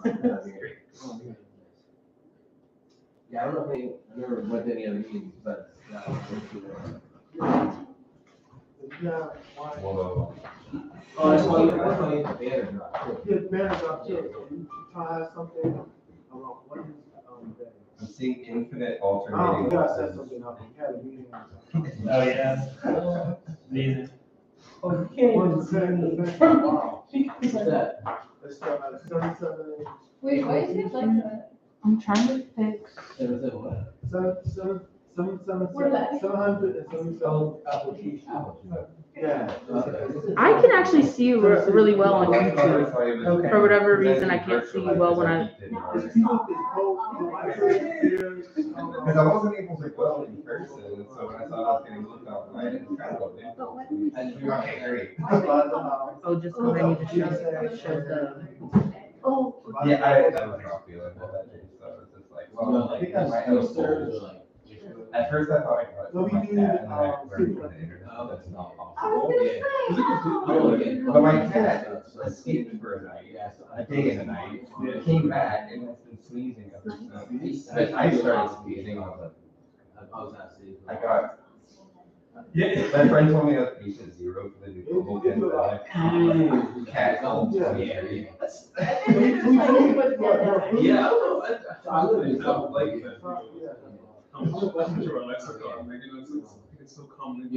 That's great. Yeah, I don't know if I never went to any other meetings, but that was Yeah, why? oh, that's why you the banner drop too. Yeah, manager up too. You try to have something around what is that? I'm seeing infinite Oh, alternating. you gotta set something up. We had a meeting. Oh, yeah. Amazing. Okay. Wow. What's that? Let's start at 77. Wait, why is it like that? I'm trying to fix. What? 777 applications. Yeah. I can actually see you really well on YouTube. Okay. For whatever reason, I can't see you well when I. Because I wasn't able to go in person, and so when I saw I was getting looked online, it was kind of a and you're okay, great. Oh, just because I need to show the. Oh. Yeah, I was not feeling well that day, so it's just like, well, I think my that's elbow. like. At first I thought I got it No, from we my do, cat, and then I learned from the internet Oh, that that's not I was possible. gonna say. But my cat escaped for a night, a day and a night, came back and has been sneezing ever since. And I started sneezing, I was like, I got, my friend told me that patient 0 for the new pandemic. Cat called 23. Yeah. How much of our lexicon? Like, you know, it's so common.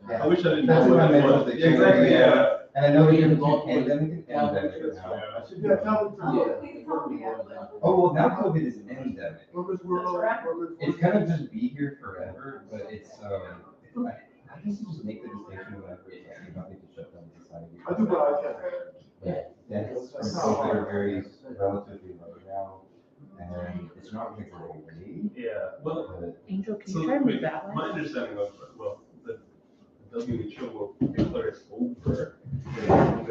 I wish I didn't. That's what I meant with the Exactly, yeah. And I know we have both pandemic and endemic now. Yeah, tell them. Oh, well, now COVID is endemic. Workers world. It's gonna just be here forever, but it's, I guess you just make the distinction whenever it's like, you're not going to shut down society. I do what I can. Deaths from COVID are very relatively low now, and it's not going to go away. Yeah, well, But Angel, can so you try to move that my way? understanding of, well, the WHO will declare it over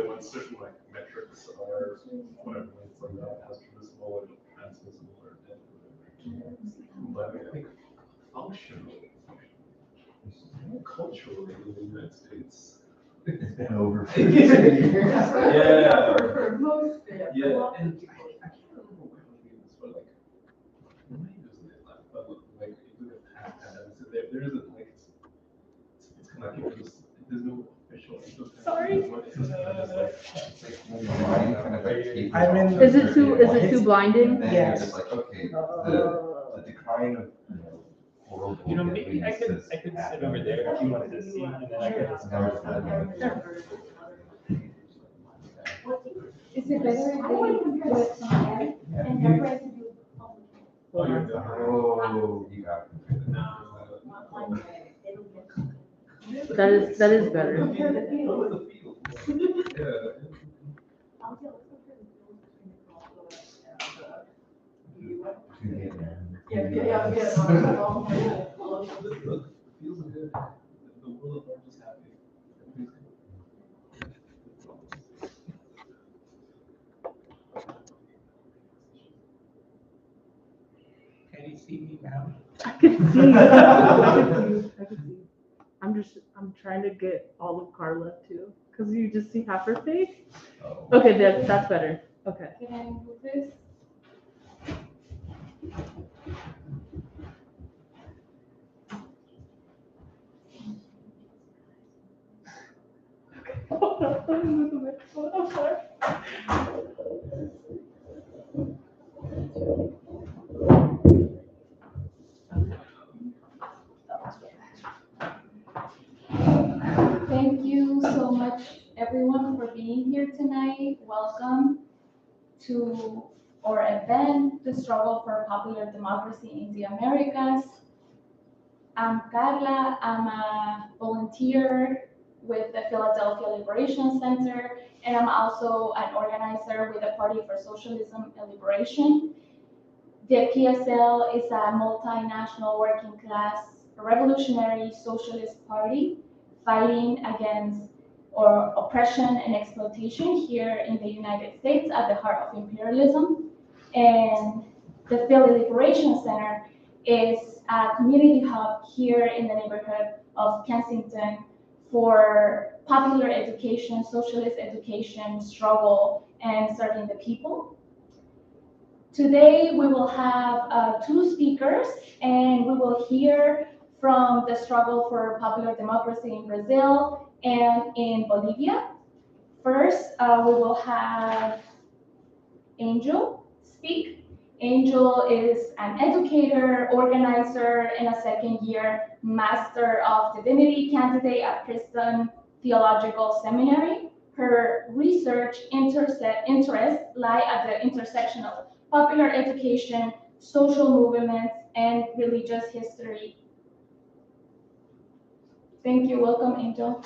when certain like metrics are whatever, it's like that, as transmissible or transmissible or dead or whatever. But I think functionally, culturally in the United States, it's been over. yeah, For most, yeah, and I can't remember where I was reading this, but like, maybe it was in the left, but like, if you look at past pandemics, there isn't like, it's kind of like, there's no official. Sorry. Is Is it too blinding? Then you're just like, okay, the decline of, horrible. You know, maybe I could deadliness sit happened. over there if you wanted to see, and then I could just. Now we're just having is it better if they do it somewhere and they're going to do? Oh, you're done. Oh, you got it. That is better. Yeah. Feels good. The world of art is happy. Can you see me now? I can see. I can see. I'm trying to get all of Carla too, because you just see half her face. Oh. Okay, that's better. Okay. Can I move this? Thank you so much, everyone, for being here tonight. Welcome to our event, The Struggle for Popular Democracy in the Americas. I'm Carla. I'm a volunteer with the Philadelphia Liberation Center, and I'm also an organizer with the Party for Socialism and Liberation. The PSL is a multinational working class revolutionary socialist party fighting against oppression and exploitation here in the United States at the heart of imperialism. And the Philly Liberation Center is a community hub here in the neighborhood of Kensington for popular education, socialist education struggle, and serving the people. Today, we will have 2 speakers, and we will hear from the struggle for popular democracy in Brazil and in Bolivia. First, we will have Angel speak. Angel is an educator, organizer, and a second-year Master of Divinity candidate at Princeton Theological Seminary. Her research interests lie at the intersection of popular education, social movements, and religious history. Thank you. Welcome, Angel.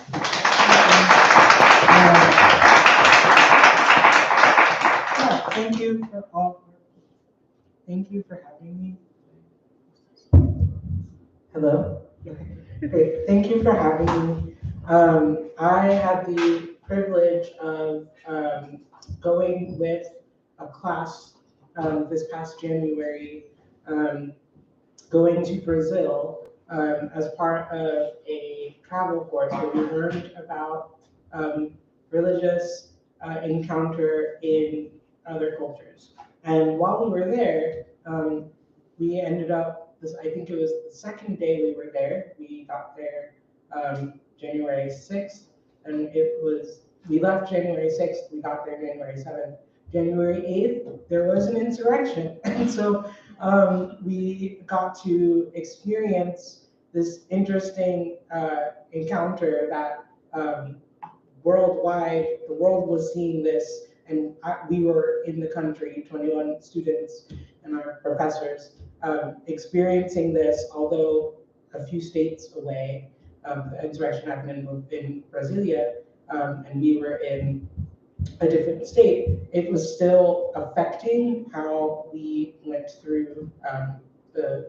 Thank you for all. Thank you for having me. Hello. Great. Thank you for having me. I had the privilege of going with a class this past January, going to Brazil as part of a travel course where we learned about religious encounter in other cultures. And while we were there, we ended up, I think it was the second day we were there. We got there January 6th, and we left January 6th, we got there January 7th. January 8th, there was an insurrection. And so we got to experience this interesting encounter that worldwide, the world was seeing this, and we were in the country, 21 students and our professors, experiencing this, although a few states away. The insurrection happened in Brasilia, and we were in a different state. It was still affecting how we went through the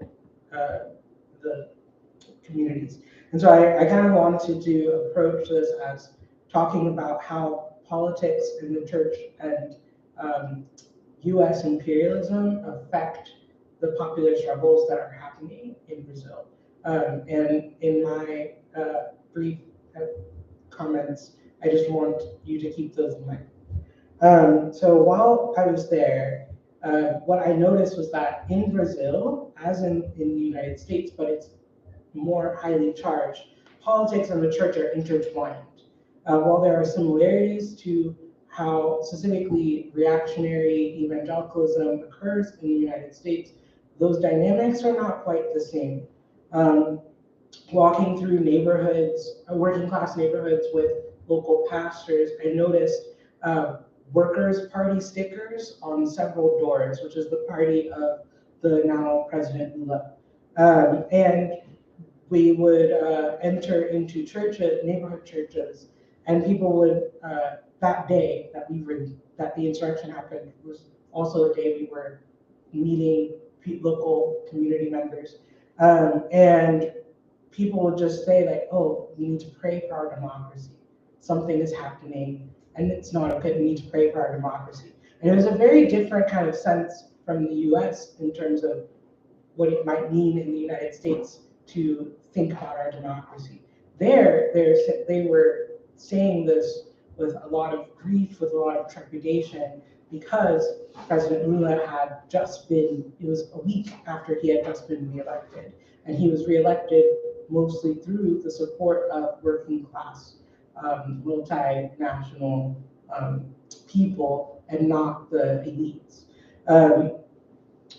communities. And so I kind of wanted to approach this as talking about how politics in the church and US imperialism affect the popular struggles that are happening in Brazil. And in my brief comments, I just want you to keep those in mind. So while I was there, what I noticed was that in Brazil, as in the United States, but it's more highly charged, politics and the church are intertwined. While there are similarities to how specifically reactionary evangelicalism occurs in the United States, those dynamics are not quite the same. Walking through neighborhoods, working class neighborhoods with local pastors, I noticed Workers' Party stickers on several doors, which is the party of the now President Lula. And we would enter into churches, neighborhood churches, and people would, that day that the insurrection happened was also a day we were meeting local community members. And people would just say like, oh, we need to pray for our democracy. Something is happening and it's not okay, we need to pray for our democracy. And it was a very different kind of sense from the US in terms of what it might mean in the United States to think about our democracy. They were saying this with a lot of grief, with a lot of trepidation, because President Lula had just been, it was a week after he had just been reelected. And he was reelected mostly through the support of working class, multinational people, and not the elites.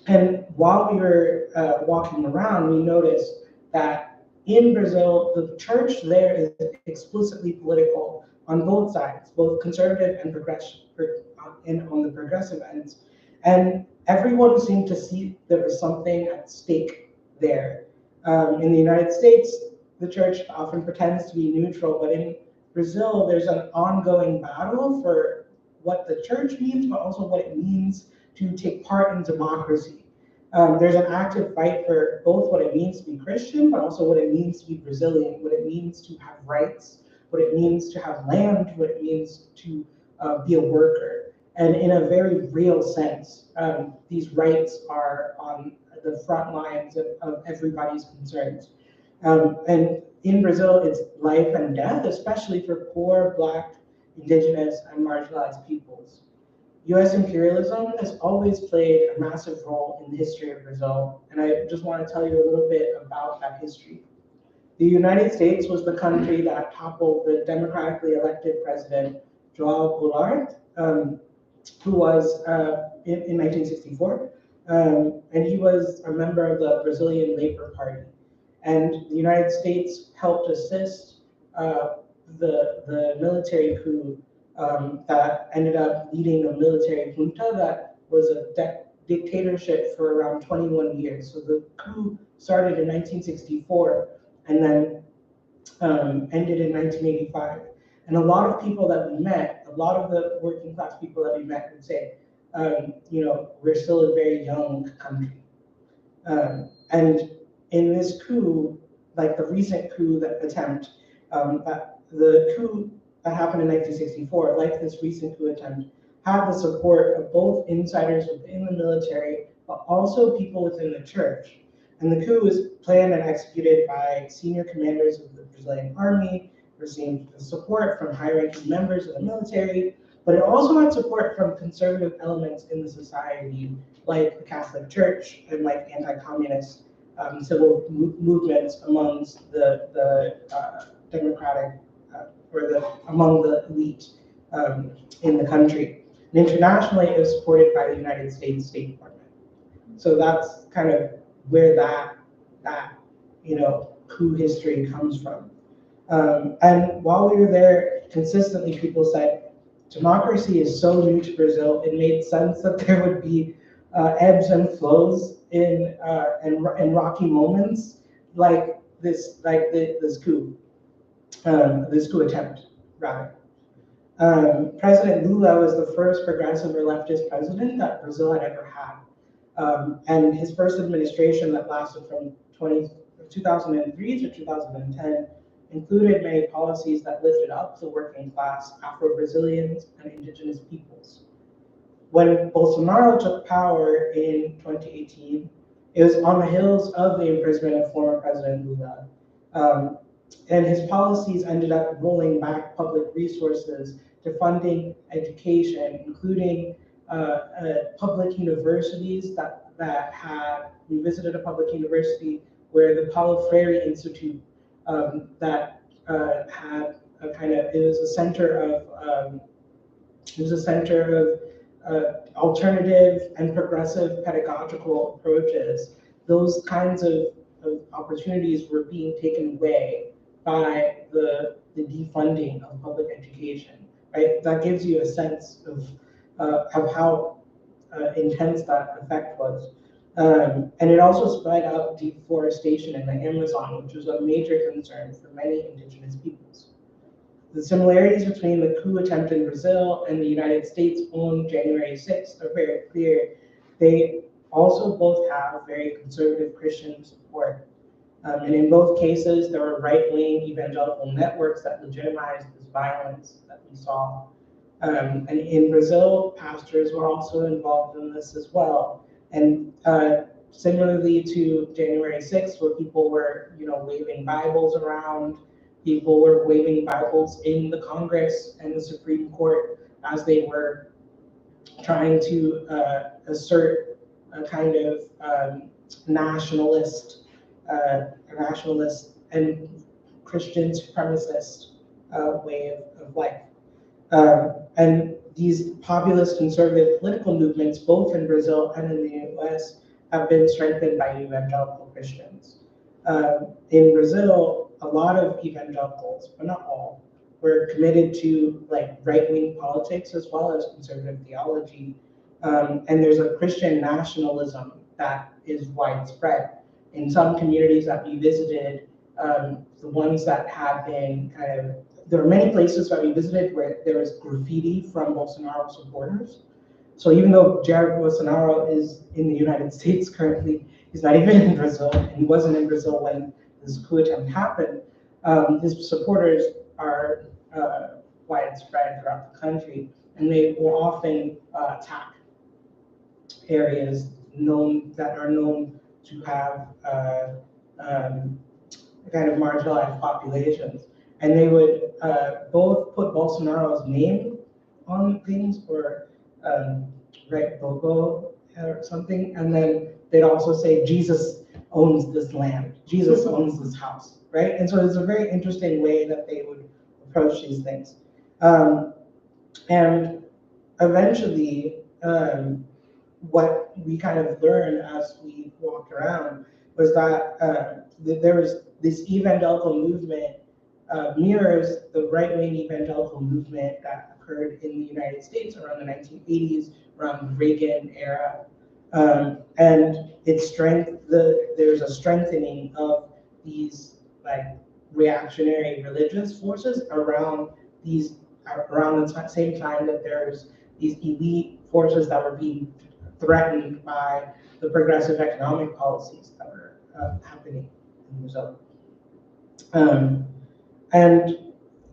And while we were walking around, we noticed that in Brazil, the church there is explicitly political on both sides, both conservative and progressive, and on the progressive ends. And everyone seemed to see there was something at stake there. In the United States, the church often pretends to be neutral, but in Brazil, there's an ongoing battle for what the church means, but also what it means to take part in democracy. There's an active fight for both what it means to be Christian, but also what it means to be Brazilian, what it means to have rights, what it means to have land, what it means to be a worker. And in a very real sense, these rights are on the front lines of everybody's concerns. And in Brazil, it's life and death, especially for poor, Black, indigenous, and marginalized peoples. US imperialism has always played a massive role in the history of Brazil, and I just want to tell you a little bit about that history. The United States was the country that toppled the democratically elected president, João Goulart, who was in 1964, and he was a member of the Brazilian Labor Party. And the United States helped assist the military coup that ended up leading a military junta that was a dictatorship for around 21 years. So the coup started in 1964 and then ended in 1985. And a lot of people that we met, a lot of the working class people that we met would say, we're still a very young country. And in this coup, like the recent coup attempt, the coup that happened in 1964, like this recent coup attempt, had the support of both insiders within the military, but also people within the church. And the coup was planned and executed by senior commanders of the Brazilian army, received support from high-ranking members of the military, but it also had support from conservative elements in the society, like the Catholic Church and like anti-communist civil movements amongst the democratic among the elite in the country. And internationally, it was supported by the United States State Department. So that's kind of where that coup history comes from. And while we were there, consistently people said, democracy is so new to Brazil, it made sense that there would be ebbs and flows and rocky moments like this coup attempt, rather. President Lula was the first progressive or leftist president that Brazil had ever had. And his first administration that lasted from 2003 to 2010 included many policies that lifted up the working class, Afro-Brazilians, and indigenous peoples. When Bolsonaro took power in 2018, it was on the heels of the imprisonment of former President Lula. And his policies ended up rolling back public resources to funding education, including public universities that had, we visited a public university where the Paulo Freire Institute that had a kind of, it was a center of alternative and progressive pedagogical approaches. Those kinds of opportunities were being taken away by the defunding of public education, right? That gives you a sense of how intense that effect was. And it also spread out deforestation in the Amazon, which was a major concern for many indigenous peoples. The similarities between the coup attempt in Brazil and the United States' own January 6th are very clear. They also both have very conservative Christian support. And in both cases, there were right-wing evangelical networks that legitimized this violence that we saw. And in Brazil, pastors were also involved in this as well. And similarly to January 6th, where people were, waving Bibles around, people were waving Bibles in the Congress and the Supreme Court as they were trying to assert a kind of nationalist and Christian supremacist way of life. And these populist conservative political movements, both in Brazil and in the US, have been strengthened by evangelical Christians. In Brazil, a lot of evangelicals, but not all, were committed to right-wing politics as well as conservative theology. And there's a Christian nationalism that is widespread. In some communities that we visited, the ones that have been there are many places that we visited where there is graffiti from Bolsonaro supporters. So even though Jair Bolsonaro is in the United States currently, he's not even in Brazil, and he wasn't in Brazil when this coup attempt happened. His supporters are widespread throughout the country, and they will often attack areas that are known to have kind of marginalized populations. And they would both put Bolsonaro's name on things or write logo or something, and then they'd also say Jesus owns this land, Jesus owns this house, right? And so it's a very interesting way that they would approach these things. And eventually, what we kind of learned as we walked around was that there was this evangelical movement mirrors the right-wing evangelical movement that occurred in the United States around the 1980s, around the Reagan era. And there's a strengthening of these like reactionary religious forces around the same time that there's these elite forces that were being threatened by the progressive economic policies that were happening in Brazil. And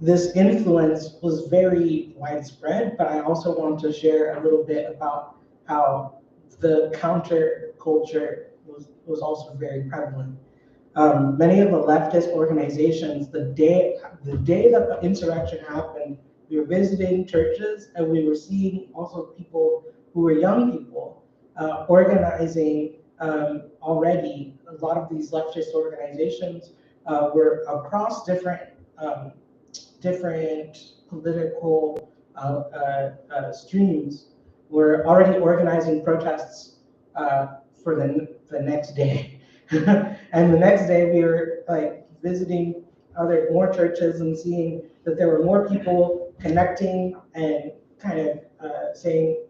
this influence was very widespread, but I also want to share a little bit about how the counterculture was also very prevalent. Many of the leftist organizations, the day that the insurrection happened, we were visiting churches and we were seeing also people who were young people organizing already. A lot of these leftist organizations were across different political streams, were already organizing protests for the next day. And the next day we were like visiting more churches and seeing that there were more people connecting and kind of saying,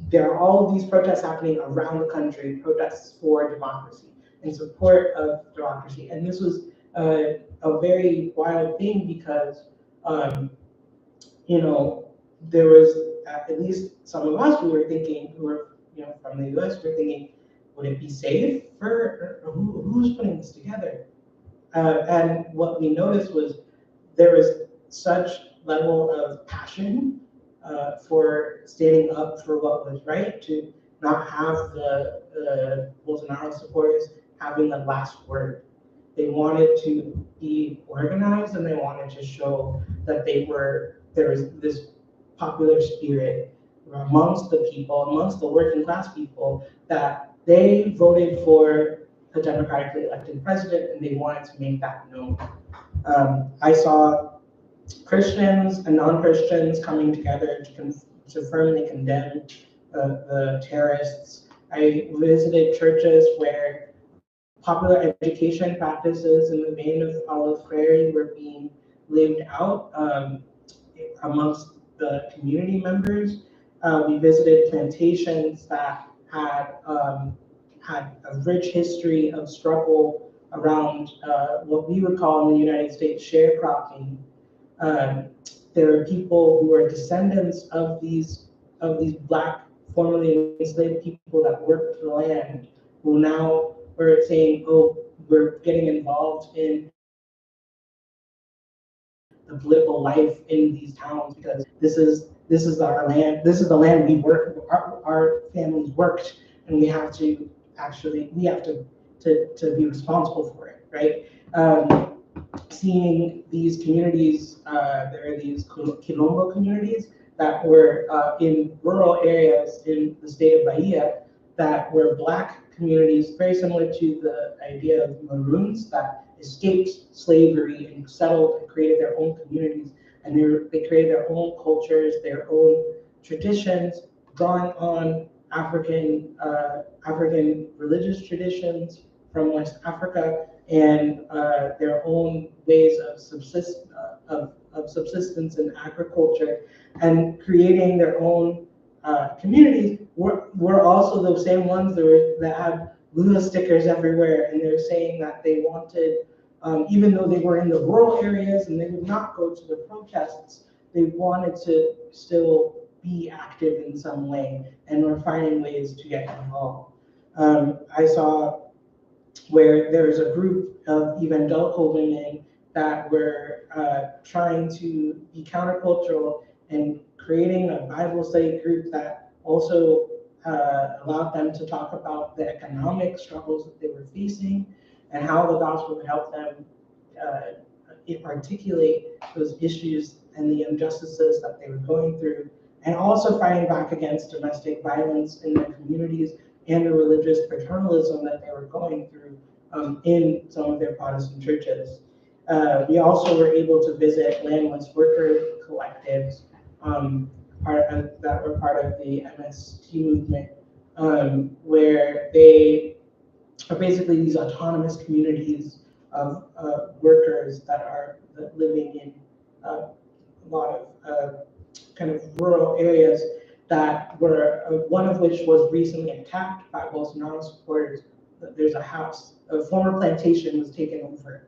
there are all of these protests happening around the country, protests for democracy, in support of democracy. And this was a very wild thing because, there was at least some of us who were thinking, who were from the US, were thinking, would it be safe for who's putting this together? And what we noticed was there was such level of passion for standing up for what was right, to not have the Bolsonaro supporters having the last word. They wanted to be organized and they wanted to show that there was this popular spirit amongst the people, amongst the working class people, that they voted for a democratically elected president and they wanted to make that known. I saw Christians and non-Christians coming together to firmly condemn the terrorists. I visited churches where popular education practices in the vein of Paulo Freire were being lived out amongst the community members. We visited plantations that had a rich history of struggle around what we would call in the United States sharecropping. There are people who are descendants of these Black formerly enslaved people that worked the land, who now were saying, "Oh, we're getting involved in the political life in these towns because this is our land. This is the land we work. Our families worked, and we have to be responsible for it, right?" Seeing these communities, there are these Quilombo communities that were in rural areas in the state of Bahia that were Black communities, very similar to the idea of Maroons that escaped slavery and settled and created their own communities. And they created their own cultures, their own traditions, drawing on African religious traditions from West Africa, and their own ways of subsistence in agriculture, and creating their own communities. Were also the same ones that had Lula stickers everywhere, and they're saying that they wanted, even though they were in the rural areas and they would not go to the protests, they wanted to still be active in some way, and were finding ways to get involved. I saw where there's a group of evangelical women that were trying to be countercultural and creating a Bible study group that also allowed them to talk about the economic struggles that they were facing, and how the gospel would help them articulate those issues and the injustices that they were going through, and also fighting back against domestic violence in their communities and the religious paternalism that they were going through in some of their Protestant churches. We also were able to visit landless worker collectives that were part of the MST movement, where they are basically these autonomous communities of workers that are living in a lot of kind of rural areas that were, one of which was recently attacked by Bolsonaro supporters. There's a house, a former plantation was taken over,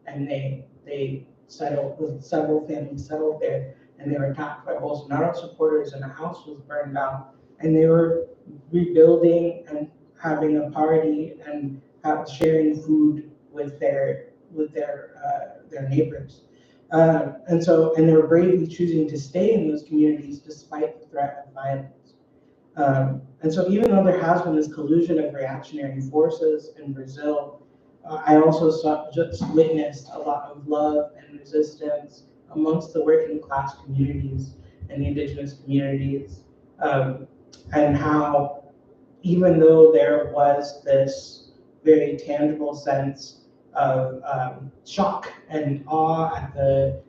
and they settled, several families settled there, and they were attacked by Bolsonaro supporters, and the house was burned down, and they were rebuilding and having a party and sharing food with their neighbors. And they were bravely choosing to stay in those communities despite the threat of violence. And so even though there has been this collusion of reactionary forces in Brazil, I also just witnessed a lot of love and resistance amongst the working class communities and the indigenous communities, and how even though there was this very tangible sense of shock and awe at the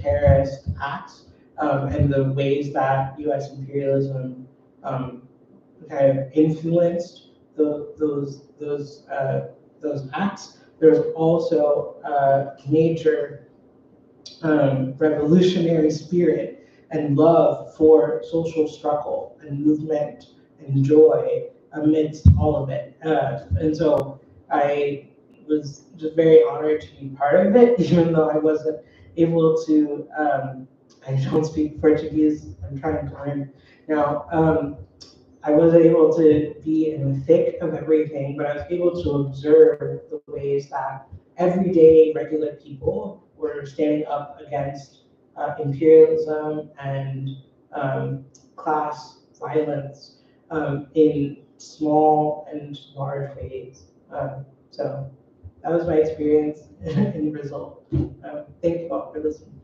terrorist acts, and the ways that U.S. imperialism kind of influenced those acts, there's also a major revolutionary spirit and love for social struggle and movement and joy amidst all of it. And so I was just very honored to be part of it, even though I wasn't able to, I don't speak Portuguese, I'm trying to learn now. I wasn't able to be in the thick of everything, but I was able to observe the ways that everyday regular people were standing up against imperialism and class violence in small and large ways. So that was my experience in Brazil. Thank you all for listening.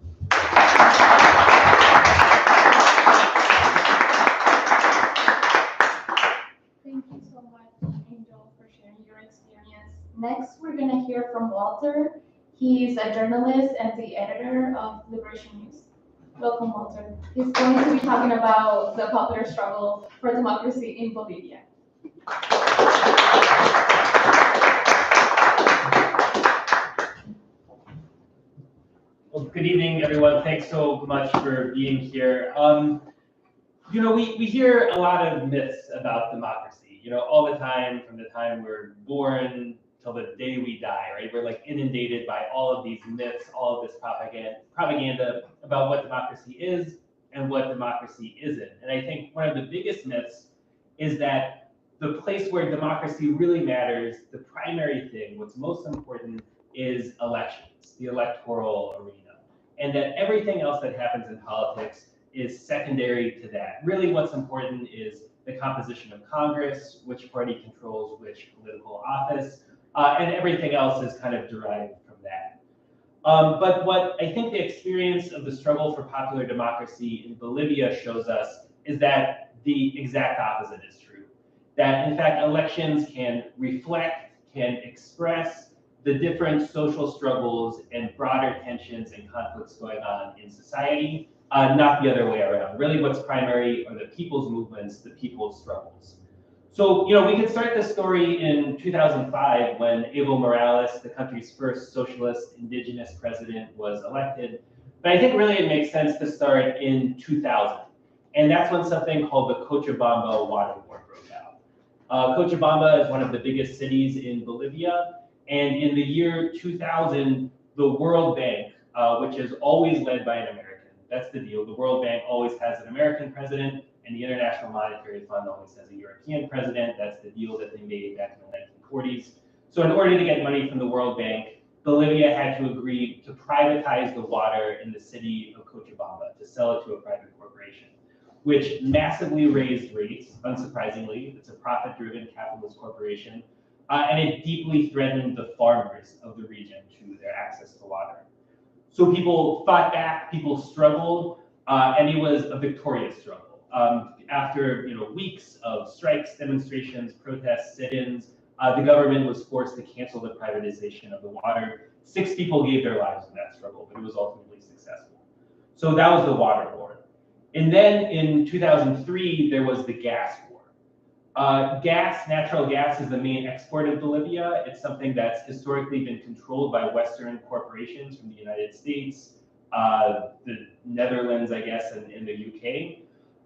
Thank you so much, Angel, for sharing your experience. Next, we're going to hear from Walter. He's a journalist and the editor of Liberation News. Welcome, Walter. He's going to be talking about the popular struggle for democracy in Bolivia. Well, good evening, everyone. Thanks so much for being here. You know, we hear a lot of myths about democracy, you know, all the time, from the time we're born till the day we die, right? We're like inundated by all of these myths, all of this propaganda about what democracy is and what democracy isn't. And I think one of the biggest myths is that the place where democracy really matters, the primary thing, what's most important, is elections, the electoral arena. And that everything else that happens in politics is secondary to that. Really what's important is the composition of Congress, which party controls which political office, and everything else is kind of derived from that. But what I think the experience of the struggle for popular democracy in Bolivia shows us is that the exact opposite is true. That in fact, elections can reflect, can express the different social struggles and broader tensions and conflicts going on in society, not the other way around. Really what's primary are the people's movements, the people's struggles. So, you know, we can start this story in 2005 when Evo Morales, the country's first socialist indigenous president, was elected. But I think really it makes sense to start in 2000. And that's when something called the Cochabamba water war broke out. Cochabamba is one of the biggest cities in Bolivia. And in the year 2000, the World Bank, which is always led by an American, that's the deal. The World Bank always has an American president, and the International Monetary Fund always has a European president. That's the deal that they made back in the 1940s. So in order to get money from the World Bank, Bolivia had to agree to privatize the water in the city of Cochabamba, to sell it to a private corporation, which massively raised rates, unsurprisingly. It's a profit-driven capitalist corporation. and it deeply threatened the farmers of the region to their access to water. So people fought back, people struggled, and it was a victorious struggle. After weeks of strikes, demonstrations, protests, sit-ins, the government was forced to cancel the privatization of the water. 6 people gave their lives in that struggle, but it was ultimately successful. So that was the water war. And then in 2003, there was the gas war. Natural gas is the main export of Bolivia. It's something that's historically been controlled by Western corporations from the United States, the Netherlands, I guess, and in the UK.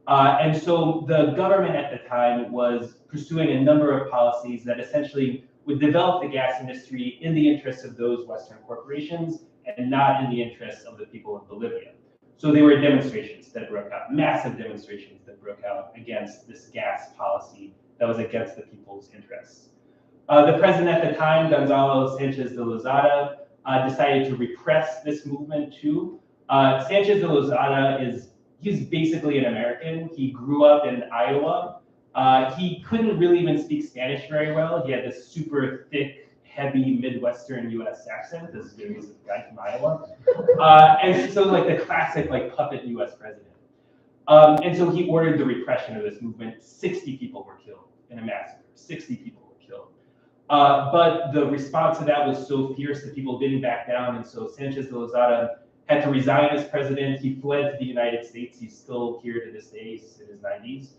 And so the government at the time was pursuing a number of policies that essentially would develop the gas industry in the interests of those Western corporations and not in the interests of the people of Bolivia. So there were demonstrations that broke out, massive demonstrations that broke out against this gas policy that was against the people's interests. The president at the time, Gonzalo Sanchez de Lozada, decided to repress this movement too. Sanchez de Lozada he's basically an American. He grew up in Iowa. He couldn't really even speak Spanish very well. He had this super thick, heavy Midwestern US accent, as there is a guy from Iowa. And so like the classic puppet US president. And so he ordered the repression of this movement. 60 people were killed in a massacre. 60 people were killed. But the response to that was so fierce that people didn't back down. And so Sanchez de Lozada had to resign as president. He fled to the United States. He's still here to this day. He's in his 90s.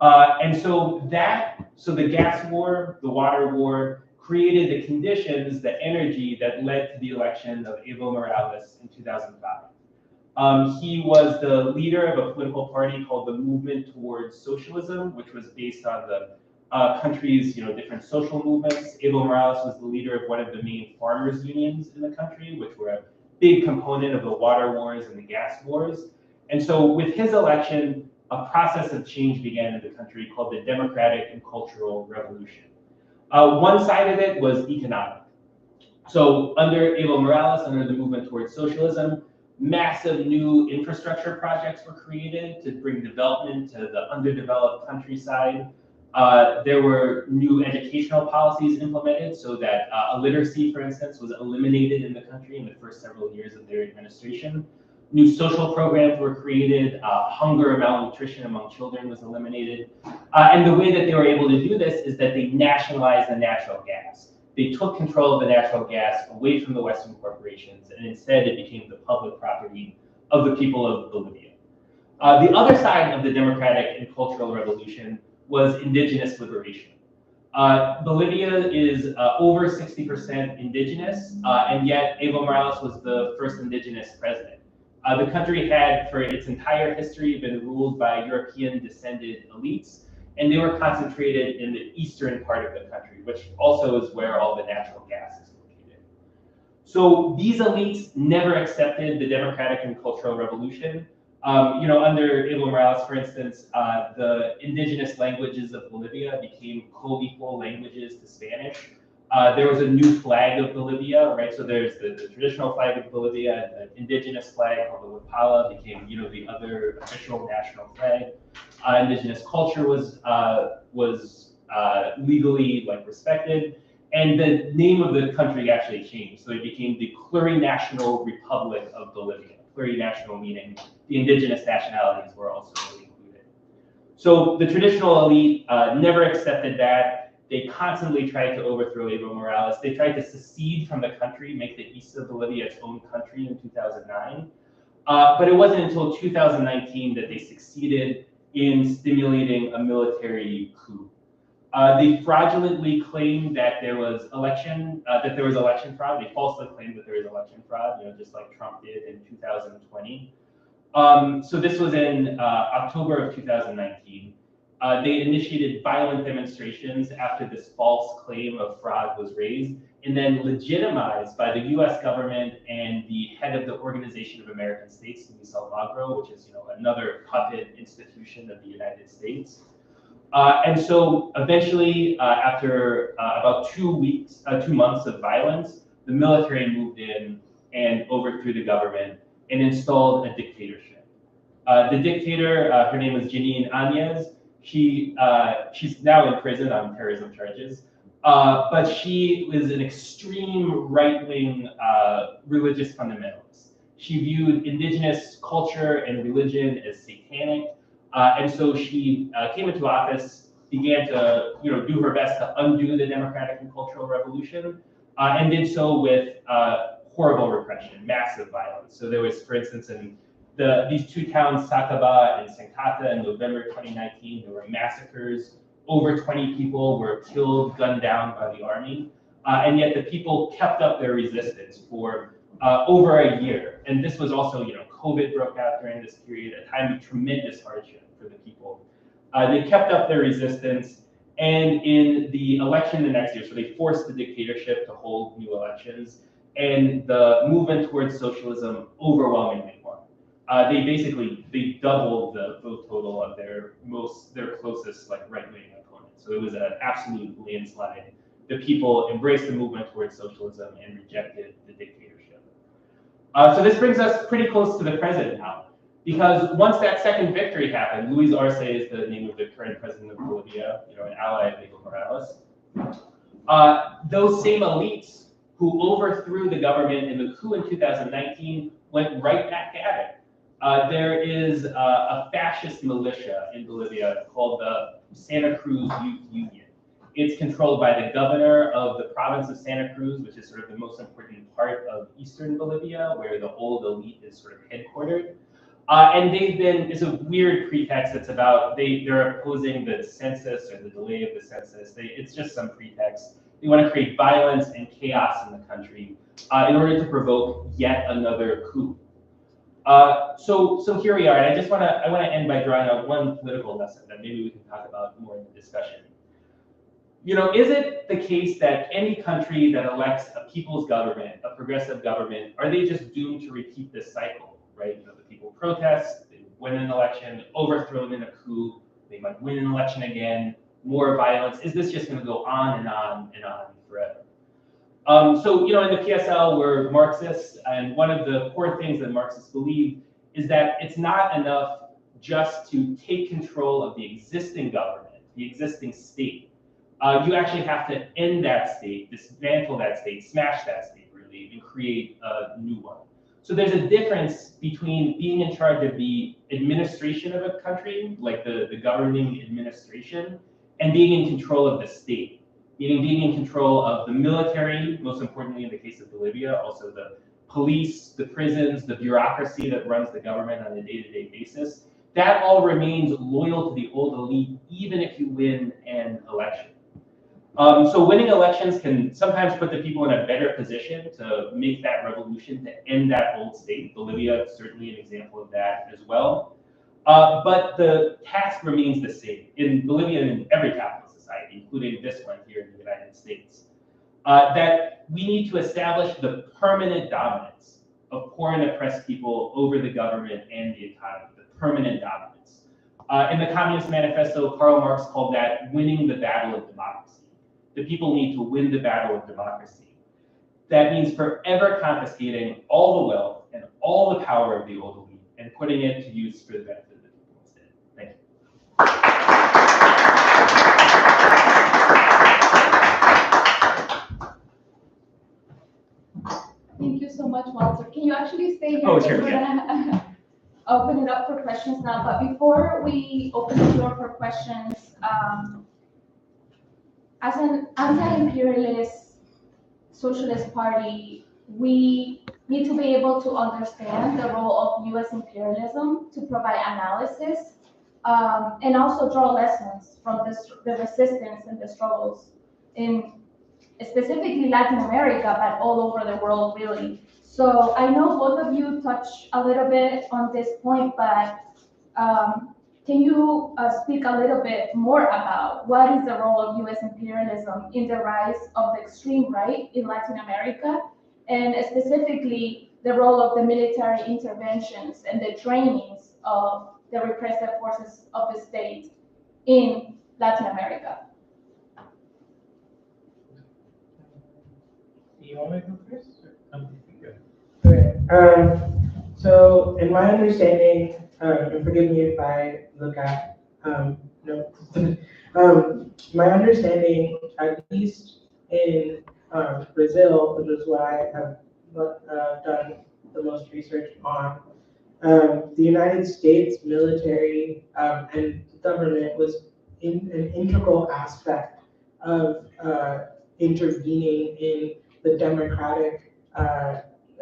And so the gas war, the water war, created the conditions, the energy that led to the election of Evo Morales in 2005. He was the leader of a political party called the Movement Towards Socialism, which was based on the country's different social movements. Evo Morales was the leader of one of the main farmers' unions in the country, which were a big component of the water wars and the gas wars. And so with his election, a process of change began in the country called the Democratic and Cultural Revolution. One side of it was economic. So under Evo Morales, under the Movement Towards Socialism, massive new infrastructure projects were created to bring development to the underdeveloped countryside. There were new educational policies implemented so that illiteracy, for instance, was eliminated in the country in the first several years of their administration. New social programs were created, hunger and malnutrition among children was eliminated. And the way that they were able to do this is that they nationalized the natural gas. They took control of the natural gas away from the Western corporations, and instead it became the public property of the people of Bolivia. The other side of the democratic and cultural revolution was indigenous liberation. Bolivia is over 60% indigenous, and yet Evo Morales was the first indigenous president. The country had, for its entire history, been ruled by European-descended elites, and they were concentrated in the eastern part of the country, which also is where all the natural gas is located. So these elites never accepted the democratic and cultural revolution. Under Evo Morales, for instance, the indigenous languages of Bolivia became co-equal languages to Spanish. There was a new flag of Bolivia, right? So there's the traditional flag of Bolivia, and the indigenous flag called the Wapala became, the other official national flag. Indigenous culture was legally respected, and the name of the country actually changed. So it became the Plurinational Republic of Bolivia. Plurinational meaning the indigenous nationalities were also included. So the traditional elite never accepted that. They constantly tried to overthrow Evo Morales. They tried to secede from the country, make the east of Bolivia its own country in 2009. But it wasn't until 2019 that they succeeded in stimulating a military coup. They fraudulently claimed that there was election fraud. They falsely claimed that there was election fraud, just like Trump did in 2020. So this was in October of 2019. They initiated violent demonstrations after this false claim of fraud was raised, and then legitimized by the U.S. government and the head of the Organization of American States, Luis Almagro, which is another puppet institution of the United States. And so eventually, after about 2 months of violence, the military moved in and overthrew the government and installed a dictatorship. The dictator, her name is Janine Áñez. She's now in prison on terrorism charges. but she was an extreme right-wing religious fundamentalist. She viewed indigenous culture and religion as satanic, and so she came into office, began to do her best to undo the democratic and cultural revolution, and did so with horrible repression, massive violence. So there was, for instance, in these two towns, Sakaba and Sankata, in November 2019, there were massacres. Over 20 people were killed, gunned down by the army, and yet the people kept up their resistance for over a year. And this was also, COVID broke out during this period, a time of tremendous hardship for the people. They kept up their resistance, and in the election the next year, so they forced the dictatorship to hold new elections, and the movement towards socialism overwhelmingly won. They doubled the vote total of their closest right-wing opponents. So it was an absolute landslide. The people embraced the movement towards socialism and rejected the dictatorship. So this brings us pretty close to the present now, because once that second victory happened, Luis Arce is the name of the current president of Bolivia, an ally of Evo Morales. Those same elites who overthrew the government in the coup in 2019 went right back at it. There is a fascist militia in Bolivia called the Santa Cruz Youth Union. It's controlled by the governor of the province of Santa Cruz, which is sort of the most important part of eastern Bolivia, where the old elite is sort of headquartered. And it's a weird pretext. It's about they're opposing the census or the delay of the census. It's just some pretext. They want to create violence and chaos in the country in order to provoke yet another coup. So here we are, and I want to end by drawing out one political lesson that maybe we can talk about more in the discussion. Is it the case that any country that elects a people's government, a progressive government, are they just doomed to repeat this cycle, right? The people protest, they win an election, overthrown in a coup, they might win an election again, more violence. Is this just going to go on and on and on forever? So, in the PSL, we're Marxists, and one of the core things that Marxists believe is that it's not enough just to take control of the existing government, the existing state. You actually have to end that state, dismantle that state, smash that state, really, and create a new one. So there's a difference between being in charge of the administration of a country, like the governing administration, and being in control of the state. Meaning being in control of the military, most importantly in the case of Bolivia, also the police, the prisons, the bureaucracy that runs the government on a day-to-day basis. That all remains loyal to the old elite, even if you win an election. So winning elections can sometimes put the people in a better position to make that revolution, to end that old state. Bolivia is certainly an example of that as well. But the task remains the same in Bolivia and in every capitalist society, including this one here in the United States, that we need to establish the permanent dominance of poor and oppressed people over the government and the economy, the permanent dominance. In the Communist Manifesto, Karl Marx called that winning the battle of democracy. The people need to win the battle of democracy. That means forever confiscating all the wealth and all the power of the old elite and putting it to use for the benefit of the people instead. Thank you. Thank you so much, Walter. Can you actually stay here? Oh, sure, We're yeah. gonna open it up for questions now, but before we open the floor for questions, as an anti-imperialist socialist party, we need to be able to understand the role of US imperialism to provide analysis and also draw lessons from the resistance and the struggles in specifically Latin America, but all over the world, really. So I know both of you touched a little bit on this point, but can you speak a little bit more about what is the role of US imperialism in the rise of the extreme right in Latin America, and specifically the role of the military interventions and the trainings of the repressive forces of the state in Latin America? You want me to go first? Okay. So in my understanding, and forgive me if I look at, no, my understanding, at least in Brazil, which is what I have done the most research on, the United States military and government was an integral aspect of intervening in the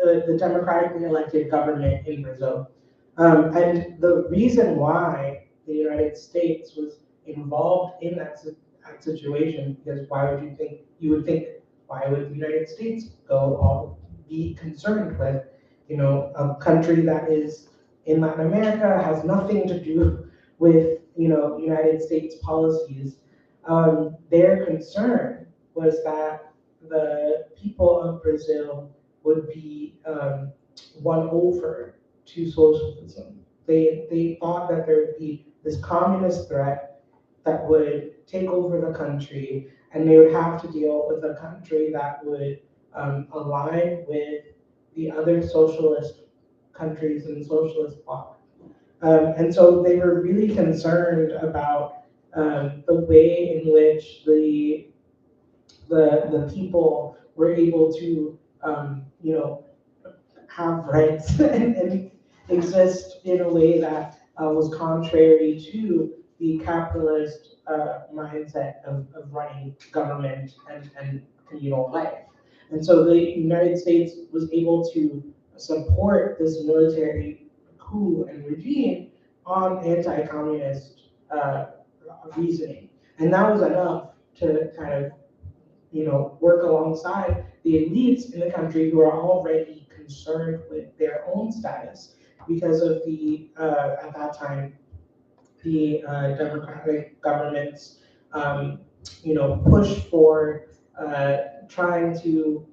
the democratically elected government in Brazil. And the reason why the United States was involved in that situation, because why would you would think, why would the United States be concerned with, a country that is in Latin America, has nothing to do with, United States policies. Their concern was that the people of Brazil would be won over to socialism. They thought that there would be this communist threat that would take over the country, and they would have to deal with a country that would align with the other socialist countries in the socialist bloc. And so they were really concerned about the way in which the people were able to, have rights and exist in a way that was contrary to the capitalist mindset of running government and communal life. And so the United States was able to support this military coup and regime on anti-communist reasoning. And that was enough to kind of, work alongside the elites in the country who are already concerned with their own status because of at that time, the democratic government's, push for trying to,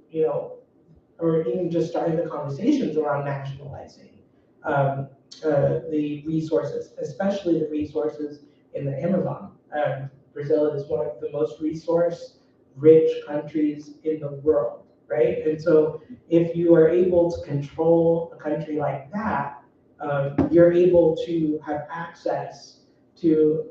or even just starting the conversations around nationalizing the resources, especially the resources in the Amazon. Brazil is one of the most resource-rich countries in the world, right? And so if you are able to control a country like that, you're able to have access to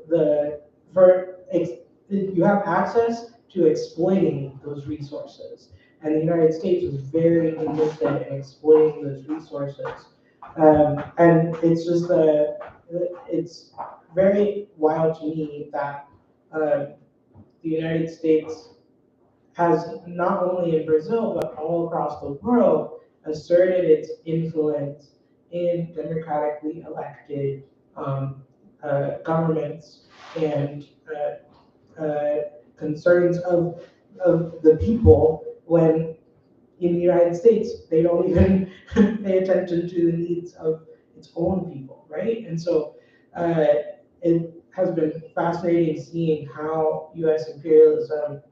you have access to exploiting those resources. And the United States was very interested in exploiting those resources. And it's just it's very wild to me that the United States has, not only in Brazil, but all across the world, asserted its influence in democratically elected governments and concerns of the people, when in the United States, they don't even pay attention to the needs of its own people, right? And so it has been fascinating seeing how US imperialism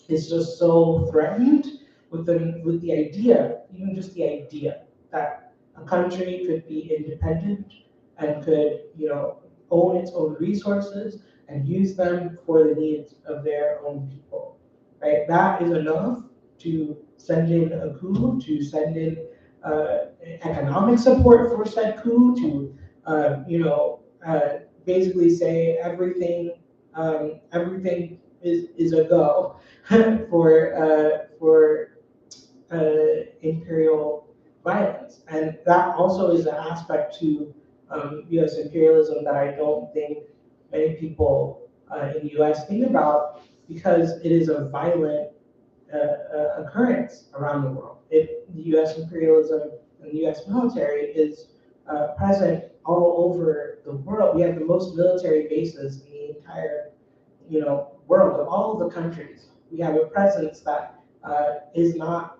is just so threatened with the idea, even just the idea, that a country could be independent and could, own its own resources and use them for the needs of their own people, right? That is enough to send in a coup, to send in economic support for said coup, to basically say everything is a go for imperial violence. And that also is an aspect to US imperialism that I don't think many people in the US think about, because it is a violent occurrence around the world. The US imperialism and the US military is present all over the world. We have the most military bases in the entire world of all of the countries. We have a presence that is not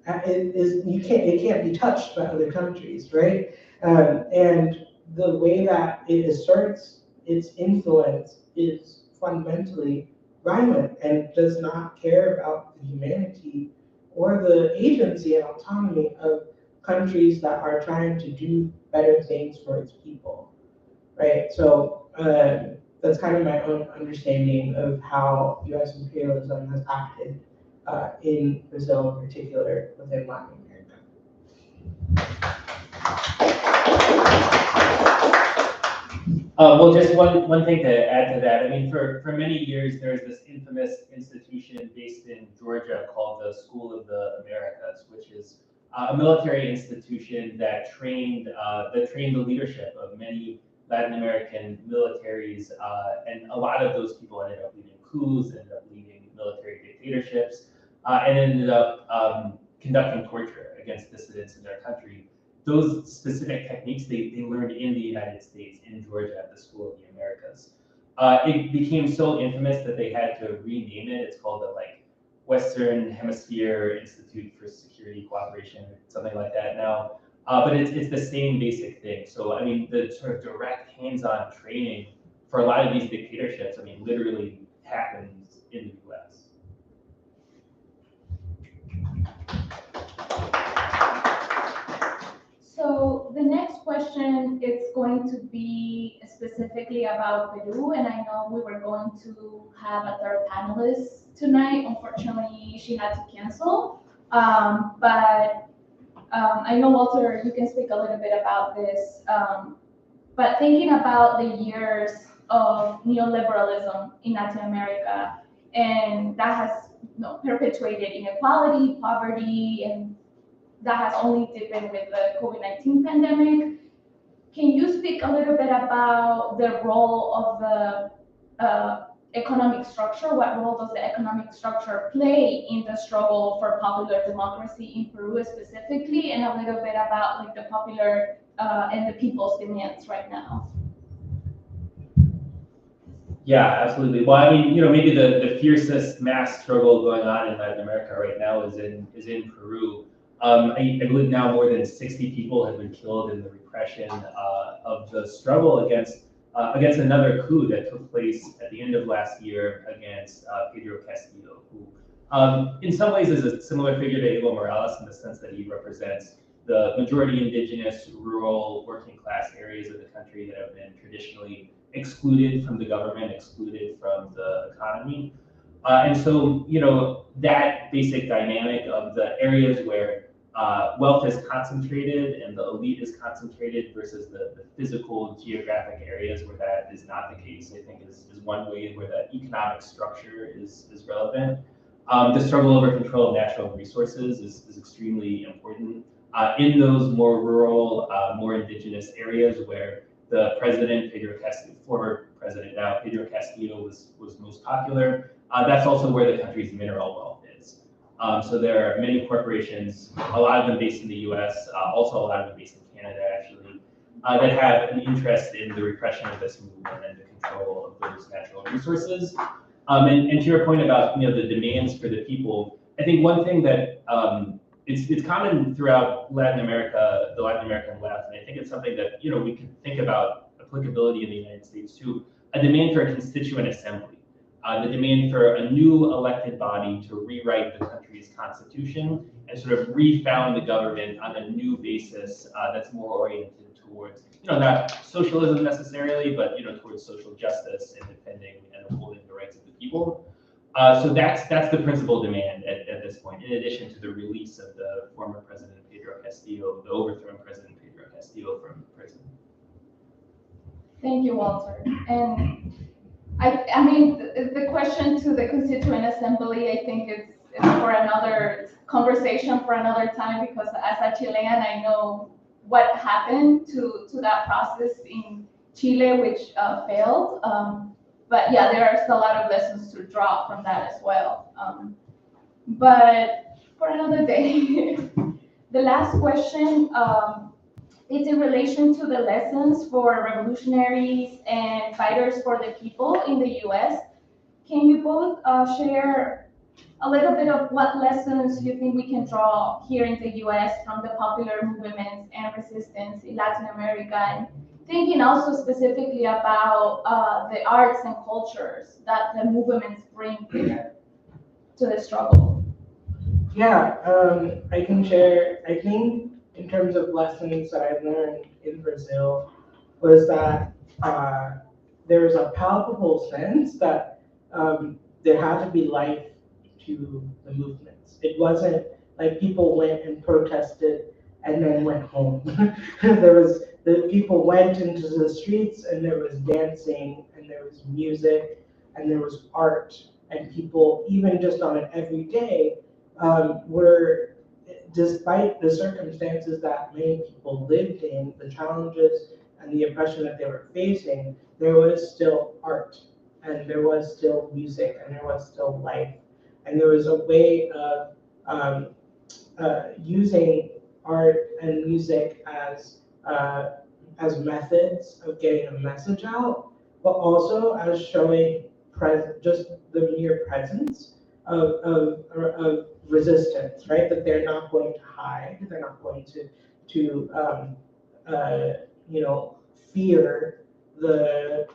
it can't be touched by other countries, right? And the way that it asserts its influence is fundamentally violent and does not care about the humanity or the agency and autonomy of countries that are trying to do better things for its people, right? So that's kind of my own understanding of how US imperialism has acted in Brazil in particular, within Latin America. Well, just one thing to add to that. I mean, for many years, there's this infamous institution based in Georgia called the School of the Americas, which is a military institution that trained the leadership of many Latin American militaries, and a lot of those people ended up leading coups, ended up leading military dictatorships, and ended up conducting torture against dissidents in their country. Those specific techniques they learned in the United States, in Georgia, at the School of the Americas. It became so infamous that they had to rename it. It's called the Western Hemisphere Institute for Security Cooperation, or something like that now. But it's the same basic thing. So I mean, the sort of direct hands-on training for a lot of these dictatorships, I mean, literally happens in the U.S. So the next question is going to be specifically about Peru, and I know we were going to have a third panelist tonight. Unfortunately, she had to cancel. But I know, Walter, you can speak a little bit about this. But thinking about the years of neoliberalism in Latin America, and that has perpetuated inequality, poverty, and that has only deepened with the COVID-19 pandemic. Can you speak a little bit about the role of the economic structure? What role does the economic structure play in the struggle for popular democracy in Peru specifically, and a little bit about the popular and the people's demands right now? Yeah, absolutely. Well, I mean, maybe the fiercest mass struggle going on in Latin America right now is in Peru. I believe now more than 60 people have been killed in the repression of the struggle against another coup that took place at the end of last year against Pedro Castillo, who in some ways is a similar figure to Evo Morales in the sense that he represents the majority indigenous, rural, working class areas of the country that have been traditionally excluded from the government, excluded from the economy. And so, that basic dynamic of the areas where wealth is concentrated and the elite is concentrated versus the physical geographic areas where that is not the case, I think is one way where the economic structure is relevant. The struggle over control of natural resources is extremely important. In those more rural, more indigenous areas where the president, former president now, Pedro Castillo was most popular, that's also where the country's mineral wealth is. So there are many corporations, a lot of them based in the US, also a lot of them based in Canada actually, that have an interest in the repression of this movement and the control of those natural resources. And to your point about the demands for the people, I think one thing that it's common throughout Latin America, the Latin American left, and I think it's something that we could think about applicability in the United States too, a demand for a constituent assembly. The demand for a new elected body to rewrite the country's constitution and sort of refound the government on a new basis that's more oriented towards, not socialism necessarily, but towards social justice and defending and upholding the rights of the people. So that's the principal demand at this point, in addition to the release of the former president Pedro Castillo, the overthrown president Pedro Castillo from prison. Thank you, Walter. And I mean, the question to the Constituent Assembly, I think it's for another conversation for another time, because as a Chilean, I know what happened to that process in Chile, which failed. But yeah, there are still a lot of lessons to draw from that as well. But for another day. The last question is in relation to the lessons for revolutionaries and fighters for the people in the US. Can you both share a little bit of what lessons you think we can draw here in the US from the popular movements and resistance in Latin America, and thinking also specifically about the arts and cultures that the movements bring here to the struggle? Yeah, I can share. I think in terms of lessons that I learned in Brazil was that there was a palpable sense that there had to be life to the movements. It wasn't like people went and protested and then went home. the people went into the streets and there was dancing and there was music and there was art, and people, even just on an everyday, were, despite the circumstances that many people lived in, the challenges and the oppression that they were facing, there was still art, and there was still music, and there was still life, and there was a way of using art and music as methods of getting a message out, but also as showing just the mere presence of resistance, right? That they're not going to hide, they're not going to fear the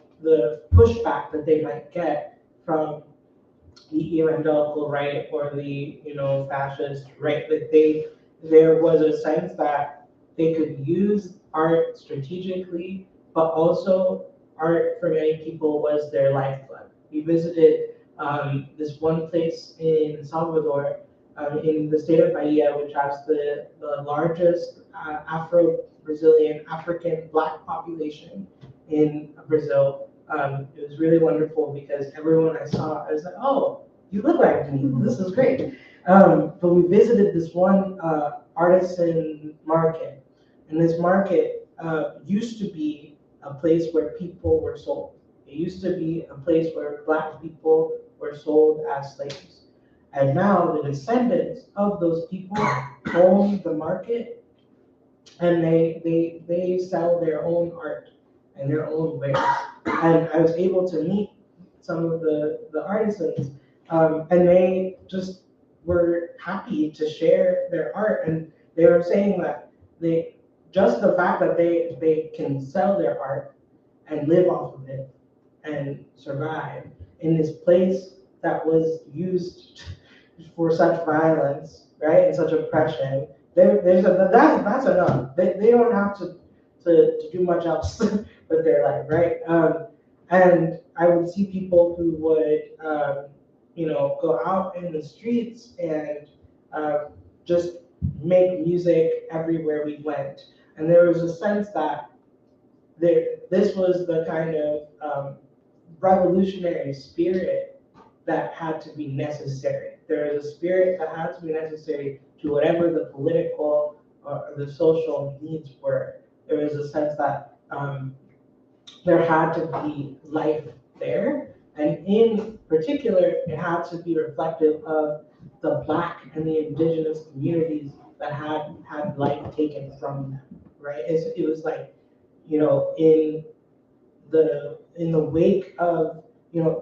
pushback that they might get from the evangelical right or the fascist right. That there was a sense that they could use art strategically, but also art for many people was their lifeblood. We visited this one place in Salvador, in the state of Bahia, which has the largest Afro-Brazilian, African Black population in Brazil. It was really wonderful because everyone I saw, I was like, oh, you look like me. This is great. But we visited this one artisan market, and this market used to be a place where people were sold. It used to be a place where Black people were sold as slaves. And now the descendants of those people own the market, and they sell their own art and their own wares. And I was able to meet some of the artisans, and they just were happy to share their art. And they were saying that just the fact that they can sell their art and live off of it and survive in this place that was used for such violence, right, and such oppression, that's enough. They don't have to do much else with their life, right? And I would see people who would, go out in the streets and just make music everywhere we went. And there was a sense that this was the kind of revolutionary spirit that had to be necessary. There is a spirit that had to be necessary to whatever the political or the social needs were. There was a sense that there had to be life there. And in particular, it had to be reflective of the Black and the indigenous communities that had life taken from them, right? It was like, in the wake of,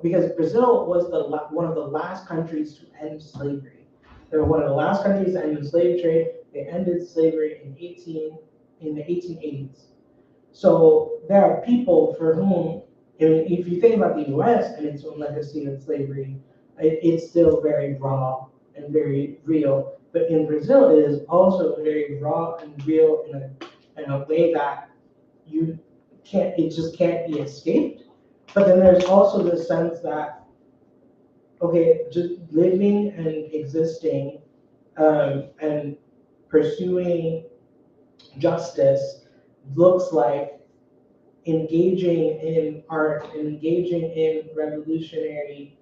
because Brazil was one of the last countries to end slavery. They were one of the last countries to end the slave trade. They ended slavery in the 1880s. So there are people for whom, if you think about the U.S. and its own legacy of slavery, it's still very raw and very real. But in Brazil, it is also very raw and real in a way that it just can't be escaped. But then there's also the sense that, okay, just living and existing and pursuing justice looks like engaging in art, engaging in revolutionary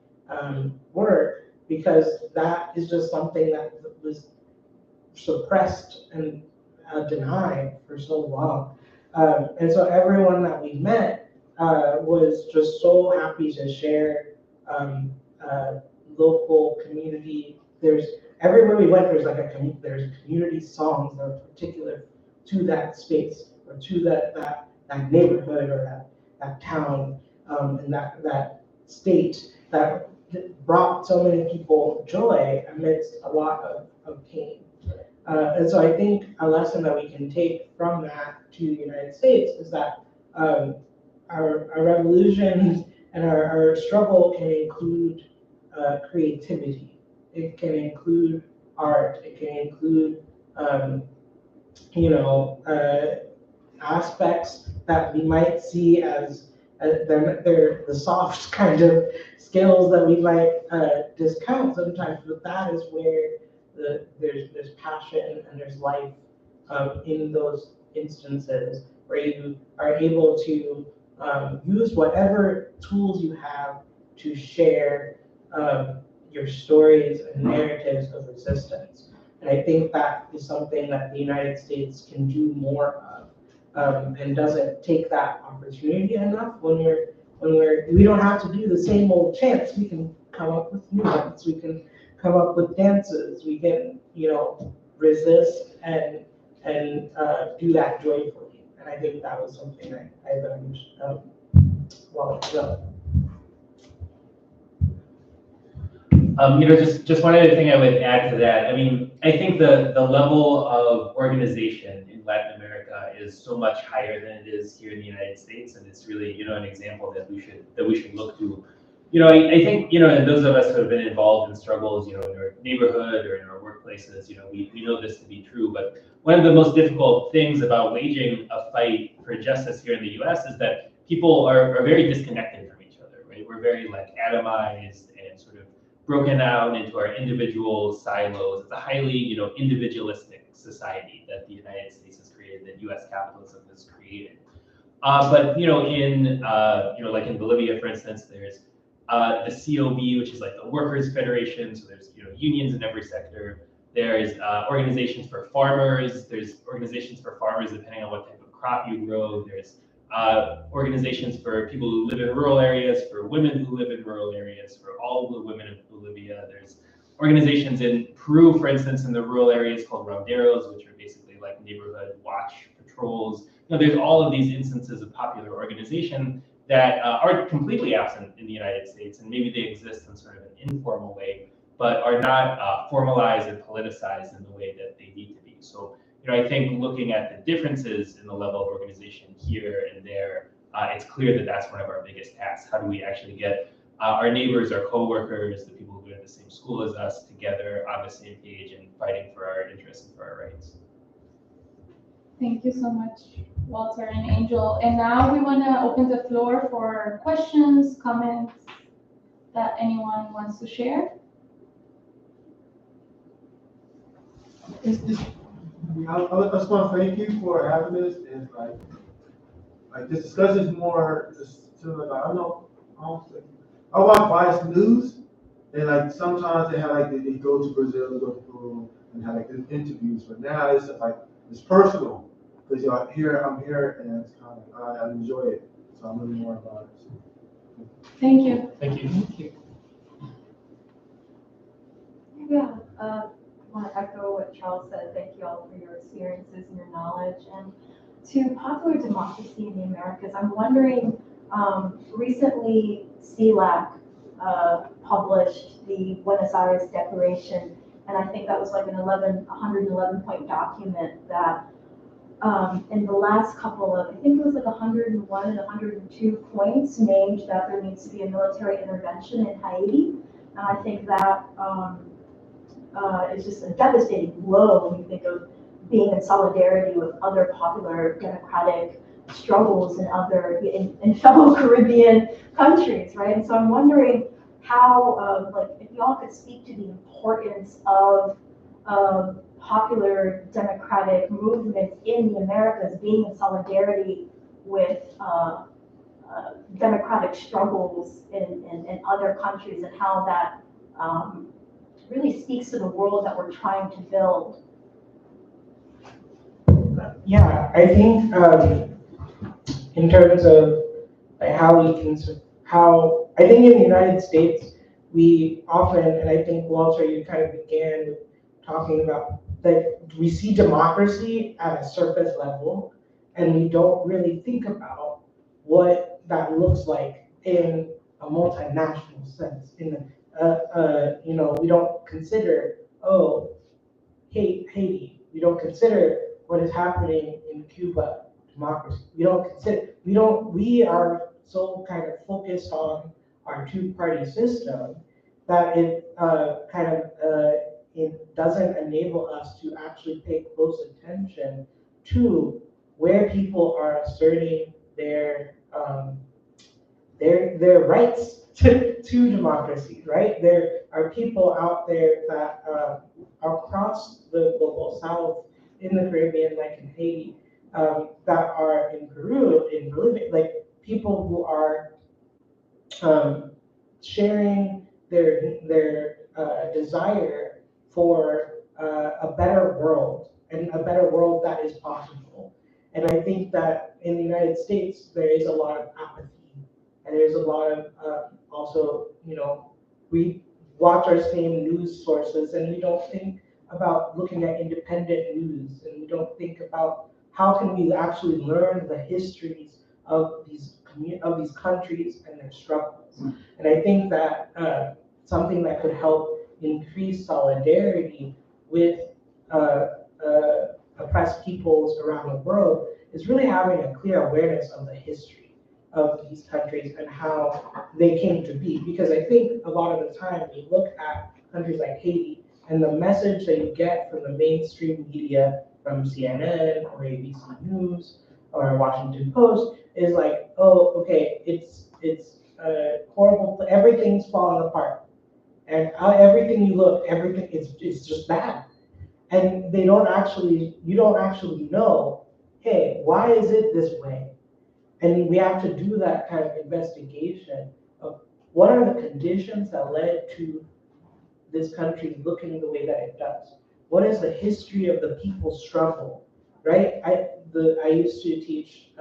work, because that is just something that was suppressed and denied for so long. And so everyone that we met was just so happy to share local community. Everywhere we went, there's community songs that are particular to that space or to that neighborhood or that town, and that state that brought so many people joy amidst a lot of pain. And so I think a lesson that we can take from that to the United States is that our revolution and our struggle can include creativity. It can include art. It can include, aspects that we might see as they're the soft kind of skills that we might discount sometimes, but that is where there's passion and there's life in those instances. where you are able to use whatever tools you have to share your stories and narratives of resistance. And I think that is something that the United States can do more of, and doesn't take that opportunity enough we don't have to do the same old chants. We can come up with new ones. We can come up with dances. We can, resist and do that joyfully. And I think that was something I learned while ago. Just one other thing I would add to that. I mean, I think the level of organization in Latin America is so much higher than it is here in the United States, and it's really, an example that we should look to. I think, and those of us who have been involved in struggles, in our neighborhood or in our workplaces, we know this to be true. But one of the most difficult things about waging a fight for justice here in the U.S. is that people are very disconnected from each other, right? We're very atomized and sort of broken out into our individual silos. It's a highly, individualistic society that the United States has created, that U.S. capitalism has created. But in like in Bolivia, for instance, there's the COB, which is like the Workers' Federation. So there's unions in every sector. There's organizations for farmers. There's organizations for farmers depending on what type of crop you grow. There's organizations for people who live in rural areas, for women who live in rural areas, for all the women of Bolivia. There's organizations in Peru, for instance, in the rural areas called ronderos, which are basically like neighborhood watch patrols. There's all of these instances of popular organization that are completely absent in the United States, and maybe they exist in sort of an informal way, but are not formalized and politicized in the way that they need to be. So, I think looking at the differences in the level of organization here and there, it's clear that that's one of our biggest tasks. How do we actually get our neighbors, our coworkers, the people who go to the same school as us together on the same page and fighting for our interests and for our rights? Thank you so much, Walter and Angel. And now we want to open the floor for questions, comments that anyone wants to share. I just want to thank you for having this, and this discussion is more just to I watch Vice News, and sometimes they have they go to Brazil, they go to Peru, and have interviews. But now it's it's personal because I'm here, and it's kind of I enjoy it, so I'm learning more about it. Thank you. Thank you. Thank you. Yeah, I want to echo what Charles said. Thank you all for your experiences and your knowledge. And to popular democracy in the Americas, I'm wondering, recently CELAC published the Buenos Aires Declaration, and I think that was like an 111-point document that in the last couple of, I think it was like 101 and 102 points named that there needs to be a military intervention in Haiti. And I think that it's just a devastating blow when you think of being in solidarity with other popular democratic struggles in fellow Caribbean countries, right? And so I'm wondering how, if y'all could speak to the importance of popular democratic movements in the Americas being in solidarity with democratic struggles in other countries, and how that really speaks to the world that we're trying to build. Yeah, I think in terms of how I think in the United States, we often, and I think Walter, you kind of began talking about we see democracy at a surface level, and we don't really think about what that looks like in a multinational sense. We don't consider, Haiti. We don't consider what is happening in Cuba, democracy. We are so kind of focused on our two-party system that it doesn't enable us to actually pay close attention to where people are asserting their rights to democracy, right? There are people out there that across the global south, in the Caribbean, like in Haiti, that are in Peru, in Bolivia, like people who are sharing their desire for a better world and a better world that is possible. And I think that in the United States there is a lot of apathy, and there's a lot of also, we watch our same news sources and we don't think about looking at independent news, and we don't think about how can we actually learn the histories of these countries and their struggles. And I think that something that could help increase solidarity with oppressed peoples around the world is really having a clear awareness of the history of these countries and how they came to be. Because I think a lot of the time we look at countries like Haiti, and the message that you get from the mainstream media, from CNN or ABC News or Washington Post, is like, oh, okay, it's horrible, everything's falling apart, and everything you look, everything it's just bad, and you don't actually know, hey, why is it this way? And we have to do that kind of investigation of what are the conditions that led to this country looking the way that it does. What is the history of the people's struggle, right? I used to teach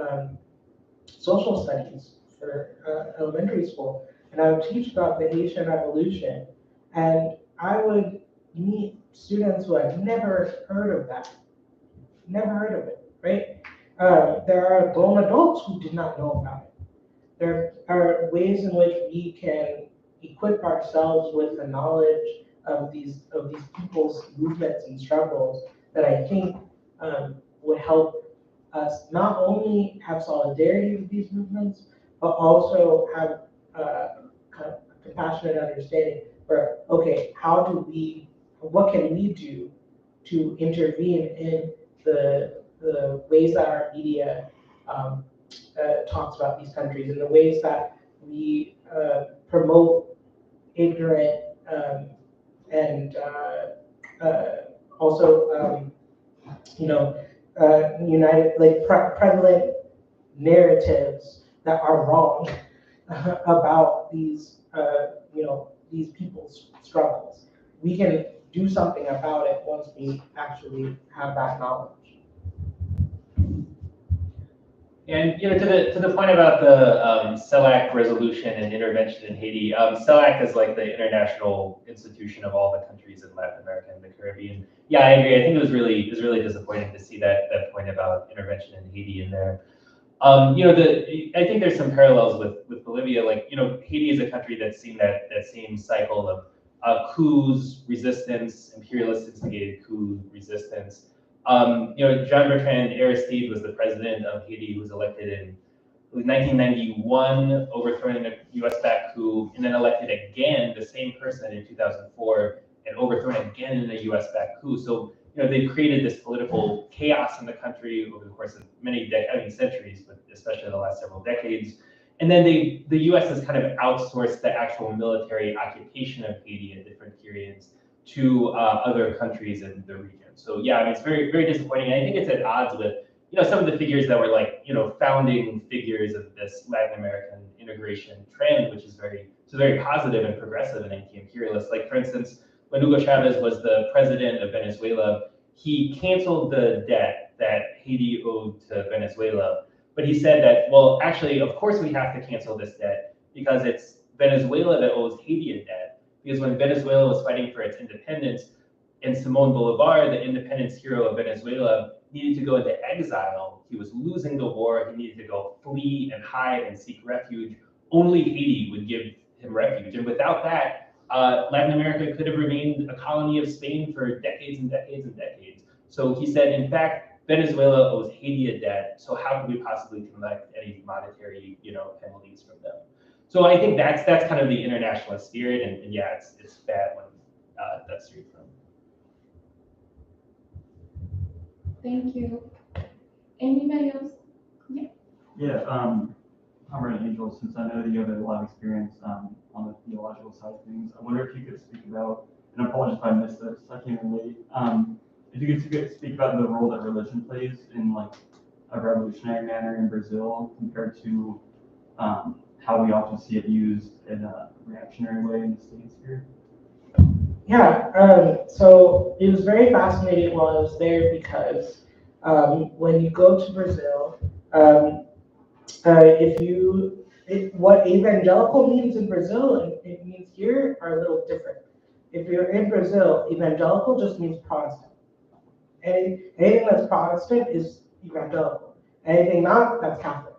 social studies for elementary school, and I would teach about the Haitian Revolution, and I would meet students who had never heard of that, never heard of it, right? There are grown adults who did not know about it. There are ways in which we can equip ourselves with the knowledge of these people's movements and struggles that I think would help us not only have solidarity with these movements, but also have kind of compassionate understanding for, okay, what can we do to intervene in the ways that our media talks about these countries, and the ways that we promote ignorant and also, prevalent narratives that are wrong about these people's struggles. We can do something about it once we actually have that knowledge. And to the point about the CELAC resolution and intervention in Haiti, CELAC is like the international institution of all the countries in Latin America and the Caribbean. Yeah, I agree. I think it was really disappointing to see that point about intervention in Haiti in there. I think there's some parallels with Bolivia. Like, Haiti is a country that's seen that same cycle of coups, resistance, imperialist instigated coup resistance. Jean-Bertrand Aristide was the president of Haiti, who was elected in 1991, overthrowing a US-backed coup, and then elected again, the same person in 2004, and overthrown again in a US-backed coup. So, they've created this political chaos in the country over the course of many centuries, but especially the last several decades. And then the US has kind of outsourced the actual military occupation of Haiti at different periods to other countries in the region. So yeah, it's very, very disappointing. And I think it's at odds with, some of the figures that were like, founding figures of this Latin American integration trend, which is very positive and progressive and anti-imperialist. Like, for instance, when Hugo Chavez was the president of Venezuela, he canceled the debt that Haiti owed to Venezuela. But he said that, well, actually, of course we have to cancel this debt because it's Venezuela that owes Haiti a debt. Because when Venezuela was fighting for its independence, and Simón Bolívar, the independence hero of Venezuela, needed to go into exile. He was losing the war. He needed to go flee and hide and seek refuge. Only Haiti would give him refuge. And without that, Latin America could have remained a colony of Spain for decades and decades and decades. So he said, in fact, Venezuela owes Haiti a debt. So how could we possibly collect any monetary, penalties from them? So I think that's kind of the internationalist spirit, and yeah, it's bad when that's straight from. Thank you. Anybody else? Yeah. Yeah, I'm an Angel, since I know that you have a lot of experience on the theological side of things. I wonder if you could speak about, and I apologize if I missed this, I came in late. If you could speak about the role that religion plays in a revolutionary manner in Brazil compared to how we often see it used in a reactionary way in the States here? Yeah, so it was very fascinating while I was there because when you go to Brazil, what evangelical means in Brazil and it means here are a little different. If you're in Brazil, evangelical just means Protestant. Anything that's Protestant is evangelical. Anything not, that's Catholic.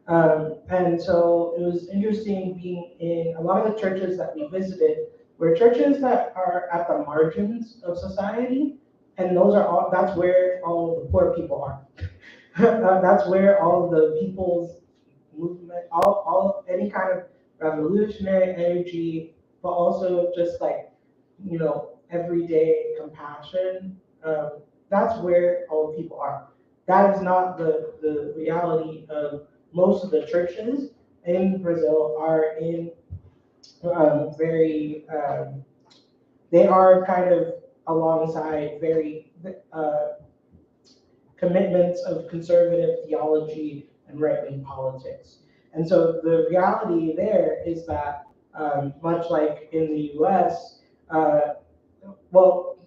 And so it was interesting being in a lot of the churches that we visited were churches that are at the margins of society, and that's where all the poor people are. That's where all the people's movement, any kind of revolutionary energy, but also just like, everyday compassion. That's where all the people are. That is not the reality of most of the churches in Brazil are in they are kind of alongside very commitments of conservative theology and right-wing politics. And so the reality there is that much like in the US, a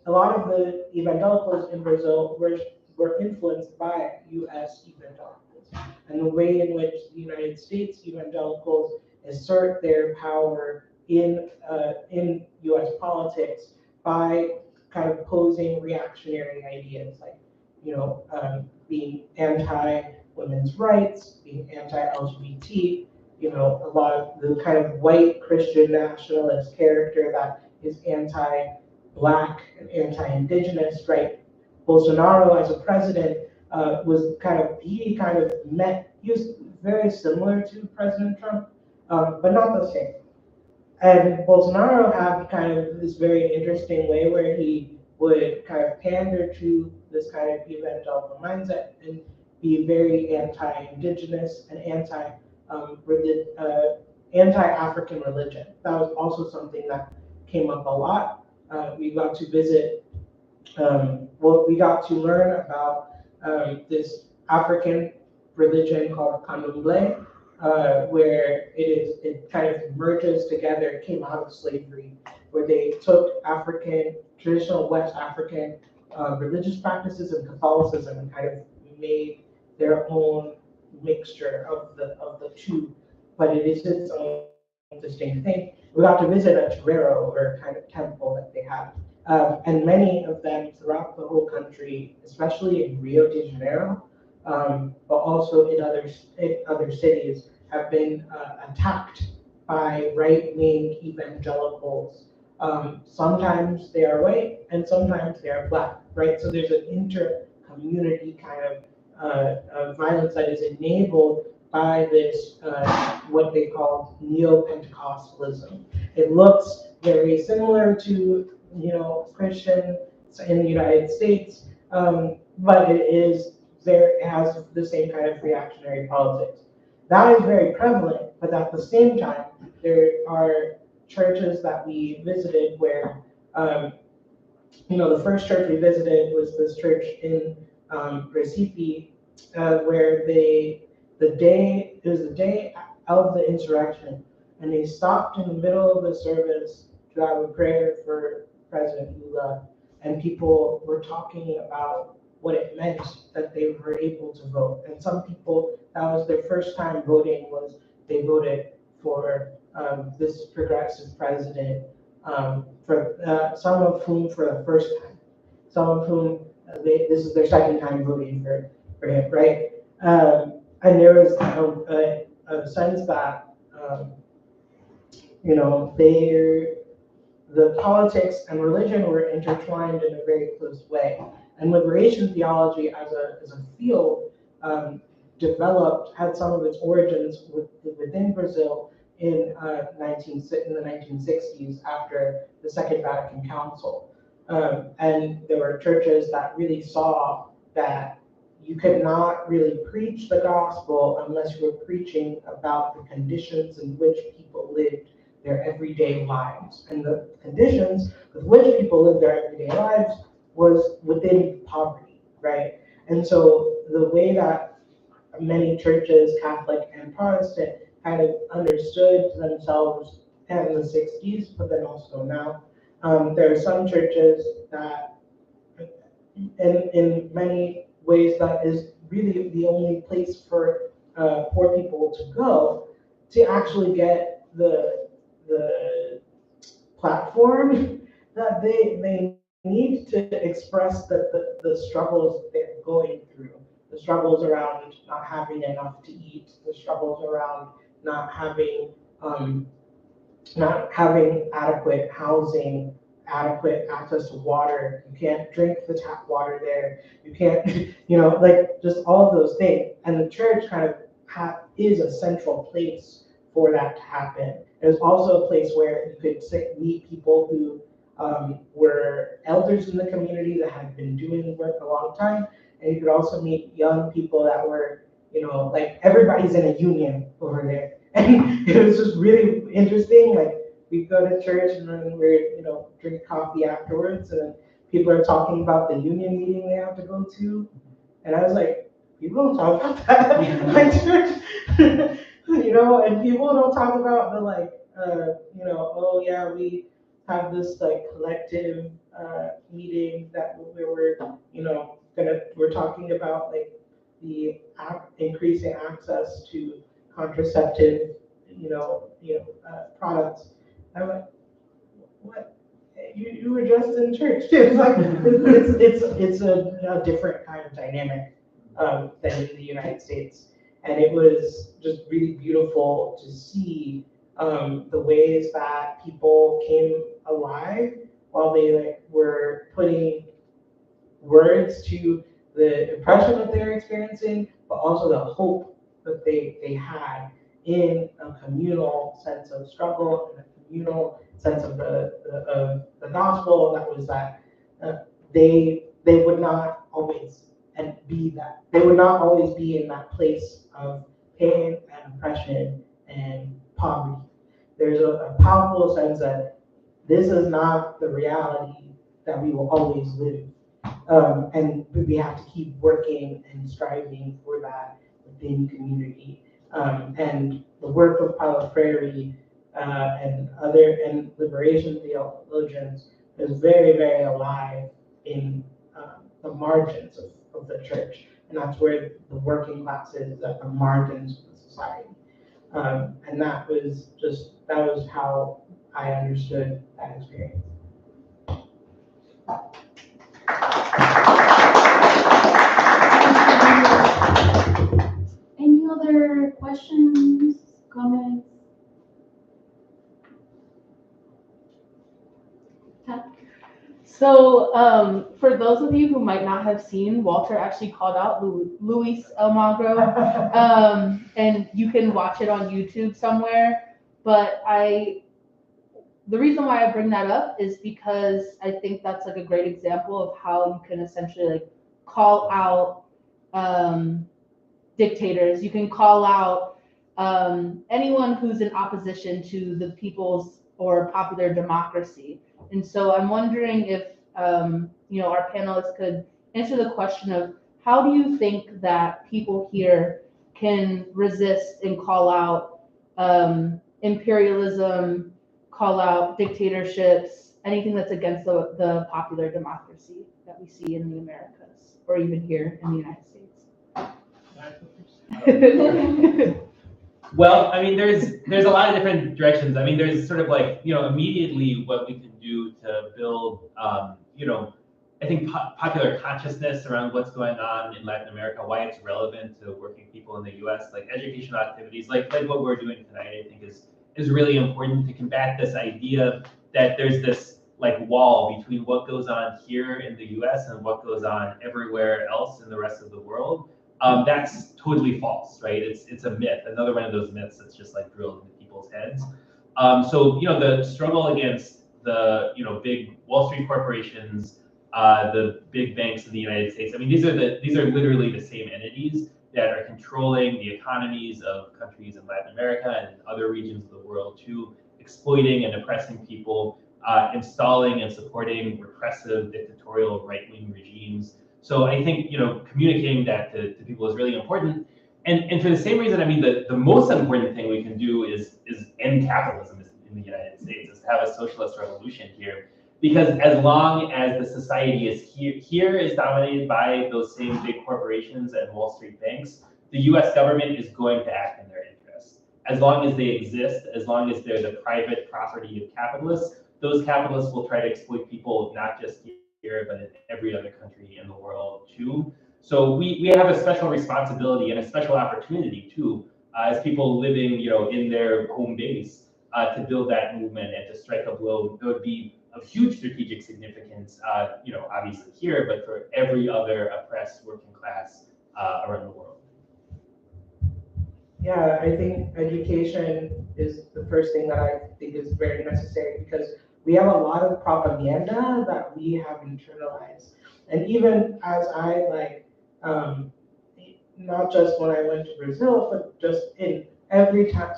lot of the evangelicals in Brazil were influenced by US evangelicals. And the way in which the United States evangelicals assert their power in US politics by kind of posing reactionary ideas like, being anti-women's rights, being anti-LGBT, a lot of the kind of white Christian nationalist character that is anti-Black and anti-Indigenous, right? Bolsonaro as a president he was very similar to President Trump, but not the same. And Bolsonaro had kind of this very interesting way where he would kind of pander to this kind of evangelical mindset and be very anti-indigenous and anti-African religion. That was also something that came up a lot. We got to visit, we got to learn about this African religion called Candomblé, where it kind of merges together, it came out of slavery, where they took traditional West African religious practices and Catholicism and kind of made their own mixture of the two, but it is its own distinct thing. We got to visit a torero or kind of temple that they have. And many of them throughout the whole country, especially in Rio de Janeiro, but also in other cities, have been attacked by right-wing evangelicals. Sometimes they are white and sometimes they are Black, right? So there's an inter-community kind of violence that is enabled by this, what they call neo-Pentecostalism. It looks very similar to, Christians in the United States, but it has the same kind of reactionary politics. That is very prevalent, but at the same time, there are churches that we visited where, the first church we visited was this church in Recife, where it was the day of the insurrection, and they stopped in the middle of the service to have a prayer for President Lula, and people were talking about what it meant that they were able to vote. And some people, that was their first time voting, they voted for this progressive president, for some of whom for the first time, some of whom this is their second time voting for him, right? And there was a sense that the politics and religion were intertwined in a very close way. And liberation theology as a field had some of its origins within Brazil in the 1960s after the Second Vatican Council. And there were churches that really saw that you could not really preach the gospel unless you were preaching about the conditions in which people lived their everyday lives. And the conditions with which people lived their everyday lives was within poverty, right? And so the way that many churches, Catholic and Protestant, kind of understood themselves in the 60s, but then also now. There are some churches that, in many ways, that is really the only place for poor people to go to actually get the platform that they need to express the struggles they're going through, the struggles around not having enough to eat, the struggles around not having adequate housing, adequate access to water. You can't drink the tap water there. You can't, like just all of those things. And the church kind of is a central place for that to happen. There's also a place where you could meet people who were elders in the community that had been doing work a long time. And you could also meet young people that were, like everybody's in a union over there. And it was just really interesting. Like we go to church and then we're, drink coffee afterwards, and then people are talking about the union meeting they have to go to. And I was like, people don't talk about that in my church. And people don't talk about the oh yeah, we have this like collective meeting that we're talking about like the increasing access to contraceptive, products. I'm like, what? You were just in church. It's like it's a different kind of dynamic than in the United States, and it was just really beautiful to see the ways that people came alive while they were putting words to the depression that they were experiencing, but also the hope that they had in a communal sense of struggle, and a communal sense of the gospel. That was that they would not always be that. They would not always be in that place of pain and oppression and poverty. There's a powerful sense that this is not the reality that we will always live. And we have to keep working and striving for that within community. And the work of Paulo Freire and liberation theologians is very, very alive in the margins of the church. And that's where the working class is, at the margins of the society. And that was how I understood that experience. Any other questions, comments? So for those of you who might not have seen, Walter actually called out Luis Almagro, and you can watch it on YouTube somewhere. But the reason why I bring that up is because I think that's like a great example of how you can essentially like call out dictators. You can call out anyone who's in opposition to the people's or popular democracy. And so I'm wondering if our panelists could answer the question of how do you think that people here can resist and call out imperialism, call out dictatorships, anything that's against the popular democracy that we see in the Americas or even here in the United States? Well, I mean, there's a lot of different directions. I mean, there's sort of like, immediately what we can do to build, I think popular consciousness around what's going on in Latin America, why it's relevant to working people in the U.S., like educational activities, like what we're doing tonight, I think is really important to combat this idea that there's this like wall between what goes on here in the U.S. and what goes on everywhere else in the rest of the world. That's totally false, right? It's a myth, another one of those myths that's just like drilled into people's heads. So the struggle against the big Wall Street corporations, the big banks in the United States. I mean, these are literally the same entities that are controlling the economies of countries in Latin America and other regions of the world too, exploiting and oppressing people, installing and supporting repressive, dictatorial right-wing regimes. So I think communicating that to people is really important. And for the same reason, I mean, the most important thing we can do is end capitalism in the United States, is to have a socialist revolution here. Because as long as the society is here is dominated by those same big corporations and Wall Street banks, the US government is going to act in their interests. As long as they exist, as long as they're the private property of capitalists, those capitalists will try to exploit people, not just here, but in every other country in the world too. So we have a special responsibility and a special opportunity too, as people living, in their home base, to build that movement and to strike a blow that would be of huge strategic significance, obviously here, but for every other oppressed working class around the world. Yeah, I think education is the first thing that I think is very necessary, because we have a lot of propaganda that we have internalized. And even as I not just when I went to Brazil, but just in every time,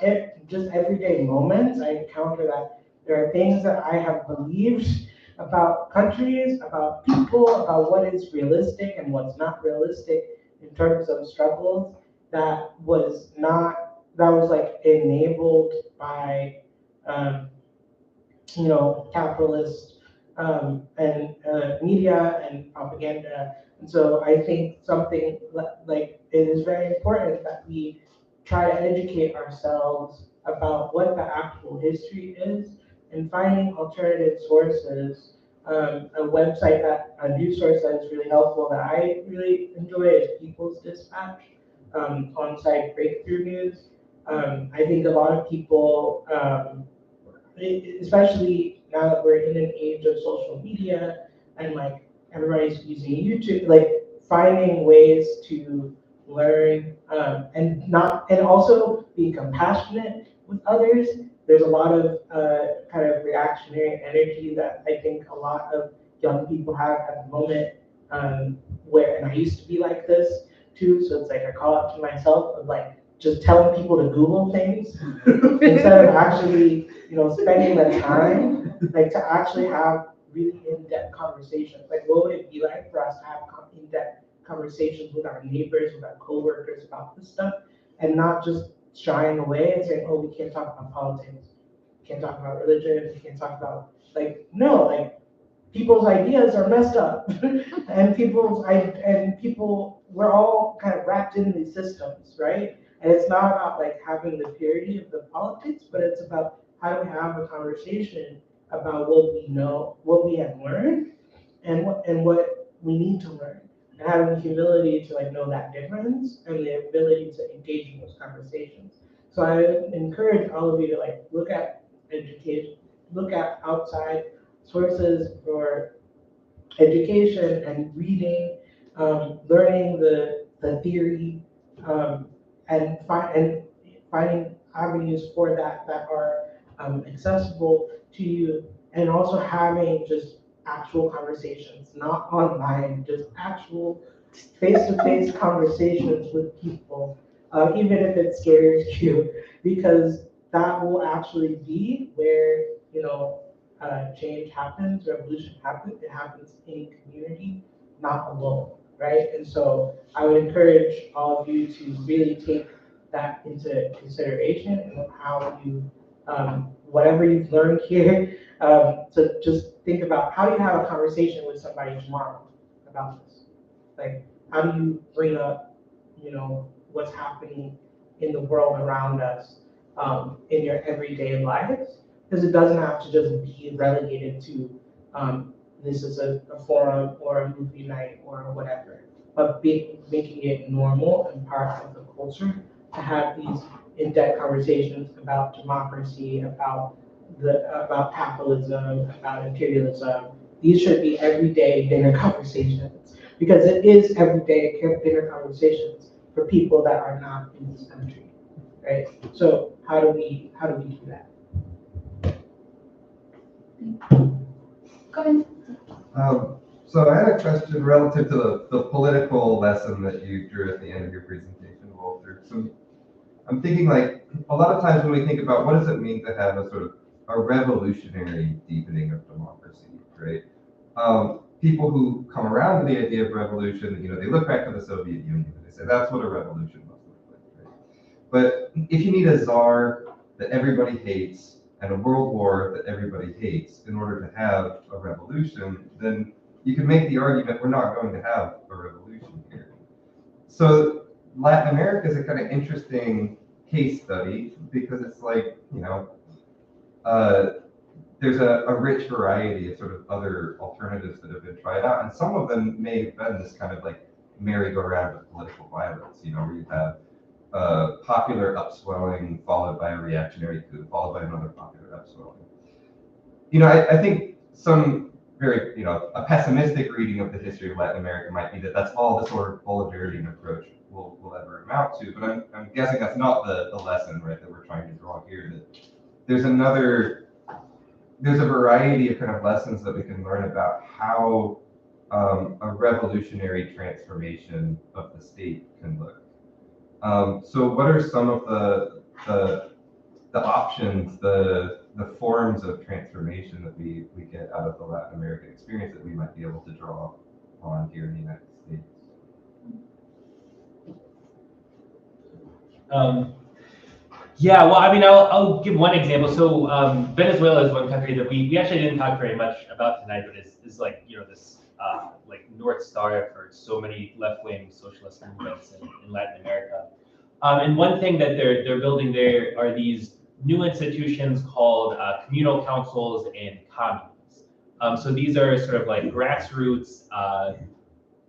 just everyday moments, I encounter that there are things that I have believed about countries, about people, about what is realistic and what's not realistic in terms of struggles that was like enabled by capitalist and media and propaganda. And so I think something like it is very important that we try to educate ourselves about what the actual history is, and finding alternative sources. A website a news source that is really helpful that I really enjoy is People's Dispatch, on-site breakthrough news. I think a lot of people, especially now that we're in an age of social media and like everybody's using YouTube, like finding ways to learn and also be compassionate with others. There's a lot of kind of reactionary energy that I think a lot of young people have at the moment, and I used to be like this too. So it's like I call out to myself of like just telling people to Google things instead of actually, spending the time like to actually have really in-depth conversations. Like, what would it be like for us to have in-depth conversations with our neighbors, with our coworkers about this stuff, and not just shying away and saying, "Oh, we can't talk about politics, we can't talk about religion, we can't talk about people's ideas are messed up, and people, we're all kind of wrapped in these systems, right? And it's not about like having the purity of the politics, but it's about how do we have a conversation about what we know, what we have learned, and what we need to learn, and having the humility to know that difference and the ability to engage in those conversations. So I encourage all of you to look at education, look at outside sources for education and reading, learning the theory, and finding avenues for that are accessible to you, and also having just actual conversations, not online, just actual face-to-face conversations with people, even if it scares you, because that will actually be where change happens, revolution happens. It happens in community, not alone, right? And so I would encourage all of you to really take that into consideration and how you, whatever you've learned here, to just think about how do you have a conversation with somebody tomorrow about this? Like, how do you bring up, what's happening in the world around us, in your everyday lives? Because it doesn't have to just be relegated to this is a forum or a movie night or whatever, but making it normal and part of the culture to have these in-depth conversations about democracy, about capitalism, about imperialism. These should be everyday dinner conversations, because it is everyday dinner conversations for people that are not in this country, right? So how do we do that? Go ahead. So I had a question relative to the political lesson that you drew at the end of your presentation, Walter. So I'm thinking a lot of times when we think about what does it mean to have a sort of a revolutionary deepening of democracy, right? People who come around to the idea of revolution, they look back to the Soviet Union and they say that's what a revolution must look like. But if you need a czar that everybody hates and a world war that everybody hates in order to have a revolution, then you can make the argument we're not going to have a revolution here. So Latin America is a kind of interesting case study because it's like, there's a rich variety of sort of other alternatives that have been tried out, and some of them may have been this kind of like merry-go-round of political violence, where you have popular upswelling followed by a reactionary coup, followed by another popular upswelling. I think some very, a pessimistic reading of the history of Latin America might be that that's all the sort of Bolivarian approach will ever amount to, but I'm guessing that's not the lesson, right, that we're trying to draw here, that there's a variety of kind of lessons that we can learn about how a revolutionary transformation of the state can look. So what are some of the options, the forms of transformation that we get out of the Latin American experience that we might be able to draw on here in the United States? Yeah, well, I mean, I'll give one example. So Venezuela is one country that we actually didn't talk very much about tonight, but is like, this like North Star for so many left-wing socialist movements in Latin America. And one thing that they're building there are these new institutions called communal councils and communes. So these are sort of like grassroots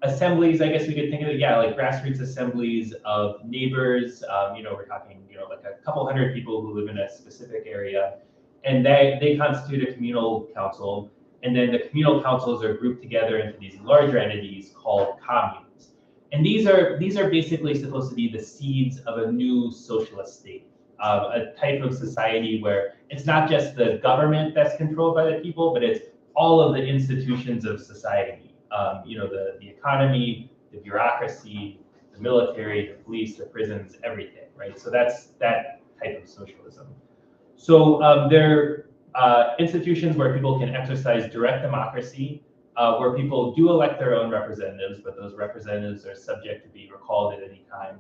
assemblies, I guess we could think of it. Yeah, like grassroots assemblies of neighbors. We're talking, like a couple hundred people who live in a specific area, and they constitute a communal council. And then the communal councils are grouped together into these larger entities called communes. And these are basically supposed to be the seeds of a new socialist state, a type of society where it's not just the government that's controlled by the people, but it's all of the institutions of society. The economy, the bureaucracy, the military, the police, the prisons, everything, right? So that's that type of socialism. So they're institutions where people can exercise direct democracy, where people do elect their own representatives, but those representatives are subject to be recalled at any time.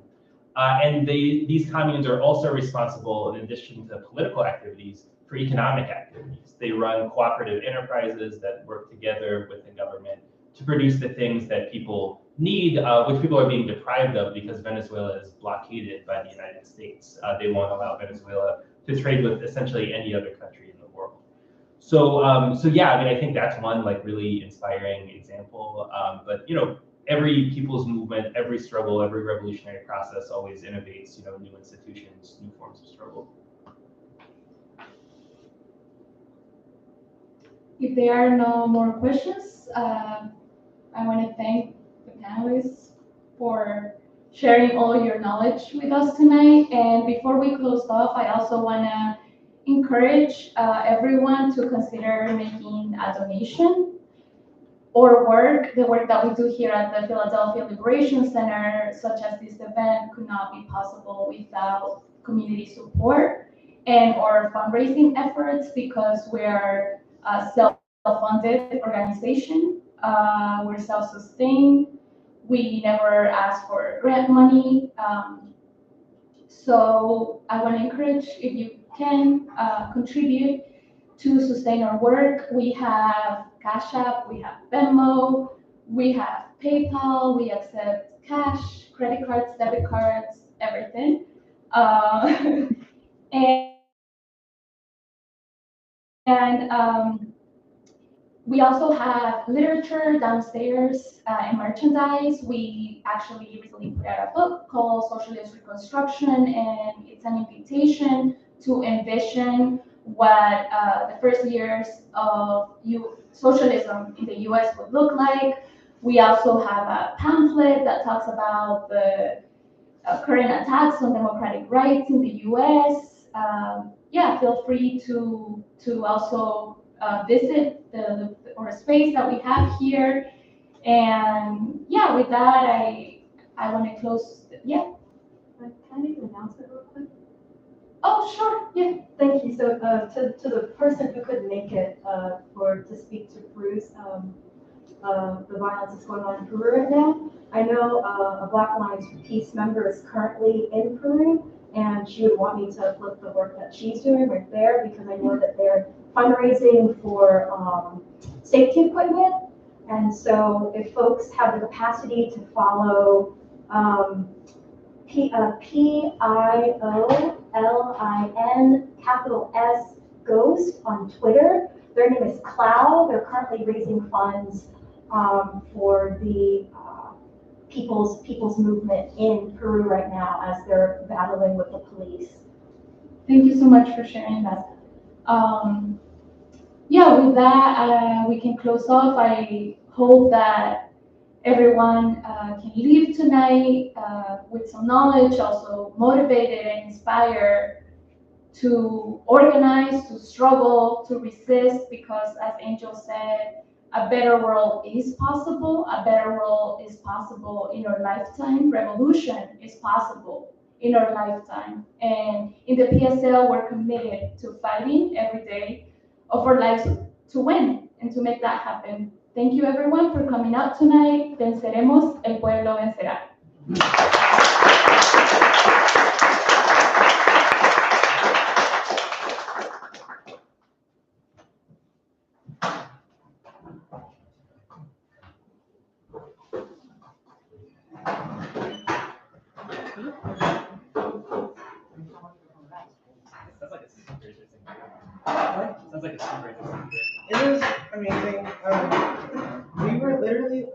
And these communes are also responsible, in addition to political activities, for economic activities. They run cooperative enterprises that work together with the government to produce the things that people need, which people are being deprived of because Venezuela is blockaded by the United States. They won't allow Venezuela to trade with essentially any other country in the world. So yeah, I mean, I think that's one like really inspiring example. But every people's movement, every struggle, every revolutionary process always innovates, new institutions, new forms of struggle. If there are no more questions, I want to thank the panelists for sharing all your knowledge with us tonight. And before we close off, I also want to encourage everyone to consider making a donation or the work that we do here at the Philadelphia Liberation Center, such as this event, could not be possible without community support and our fundraising efforts, because we're a self-funded organization. We're self-sustained. We never ask for grant money. So I want to encourage, if you can, contribute to sustain our work. We have Cash App, we have Venmo, we have PayPal, we accept cash, credit cards, debit cards, everything. And we also have literature downstairs and merchandise. We actually recently put out a book called Socialist Reconstruction, and it's an invitation to envision what the first years of socialism in the US would look like. We also have a pamphlet that talks about the current attacks on democratic rights in the US. Yeah, feel free to also visit our space that we have here. And yeah, with that, I want to close. Yeah. Can I make an announcement real quick? Oh, sure. Yeah. Thank you. So to the person who couldn't make it to speak to Peru's the violence that's going on in Peru right now, I know a Black Alliance for Peace member is currently in Peru, and she would want me to flip the work that she's doing right there, because I know that they're fundraising for safety equipment. And so if folks have the capacity to follow PIOLIN capital S Ghost on Twitter. Their name is Clow. They're currently raising funds for the people's movement in Peru right now as they're battling with the police. Thank you so much for sharing that. Yeah, with that, we can close off. I hope that everyone can leave tonight with some knowledge, also motivated and inspired to organize, to struggle, to resist, because as Angel said, a better world is possible. A better world is possible in our lifetime. Revolution is possible in our lifetime. And in the PSL, we're committed to fighting every day of our lives to win and to make that happen. Thank you everyone for coming out tonight. Venceremos, el pueblo vencerá. It was amazing. We were literally like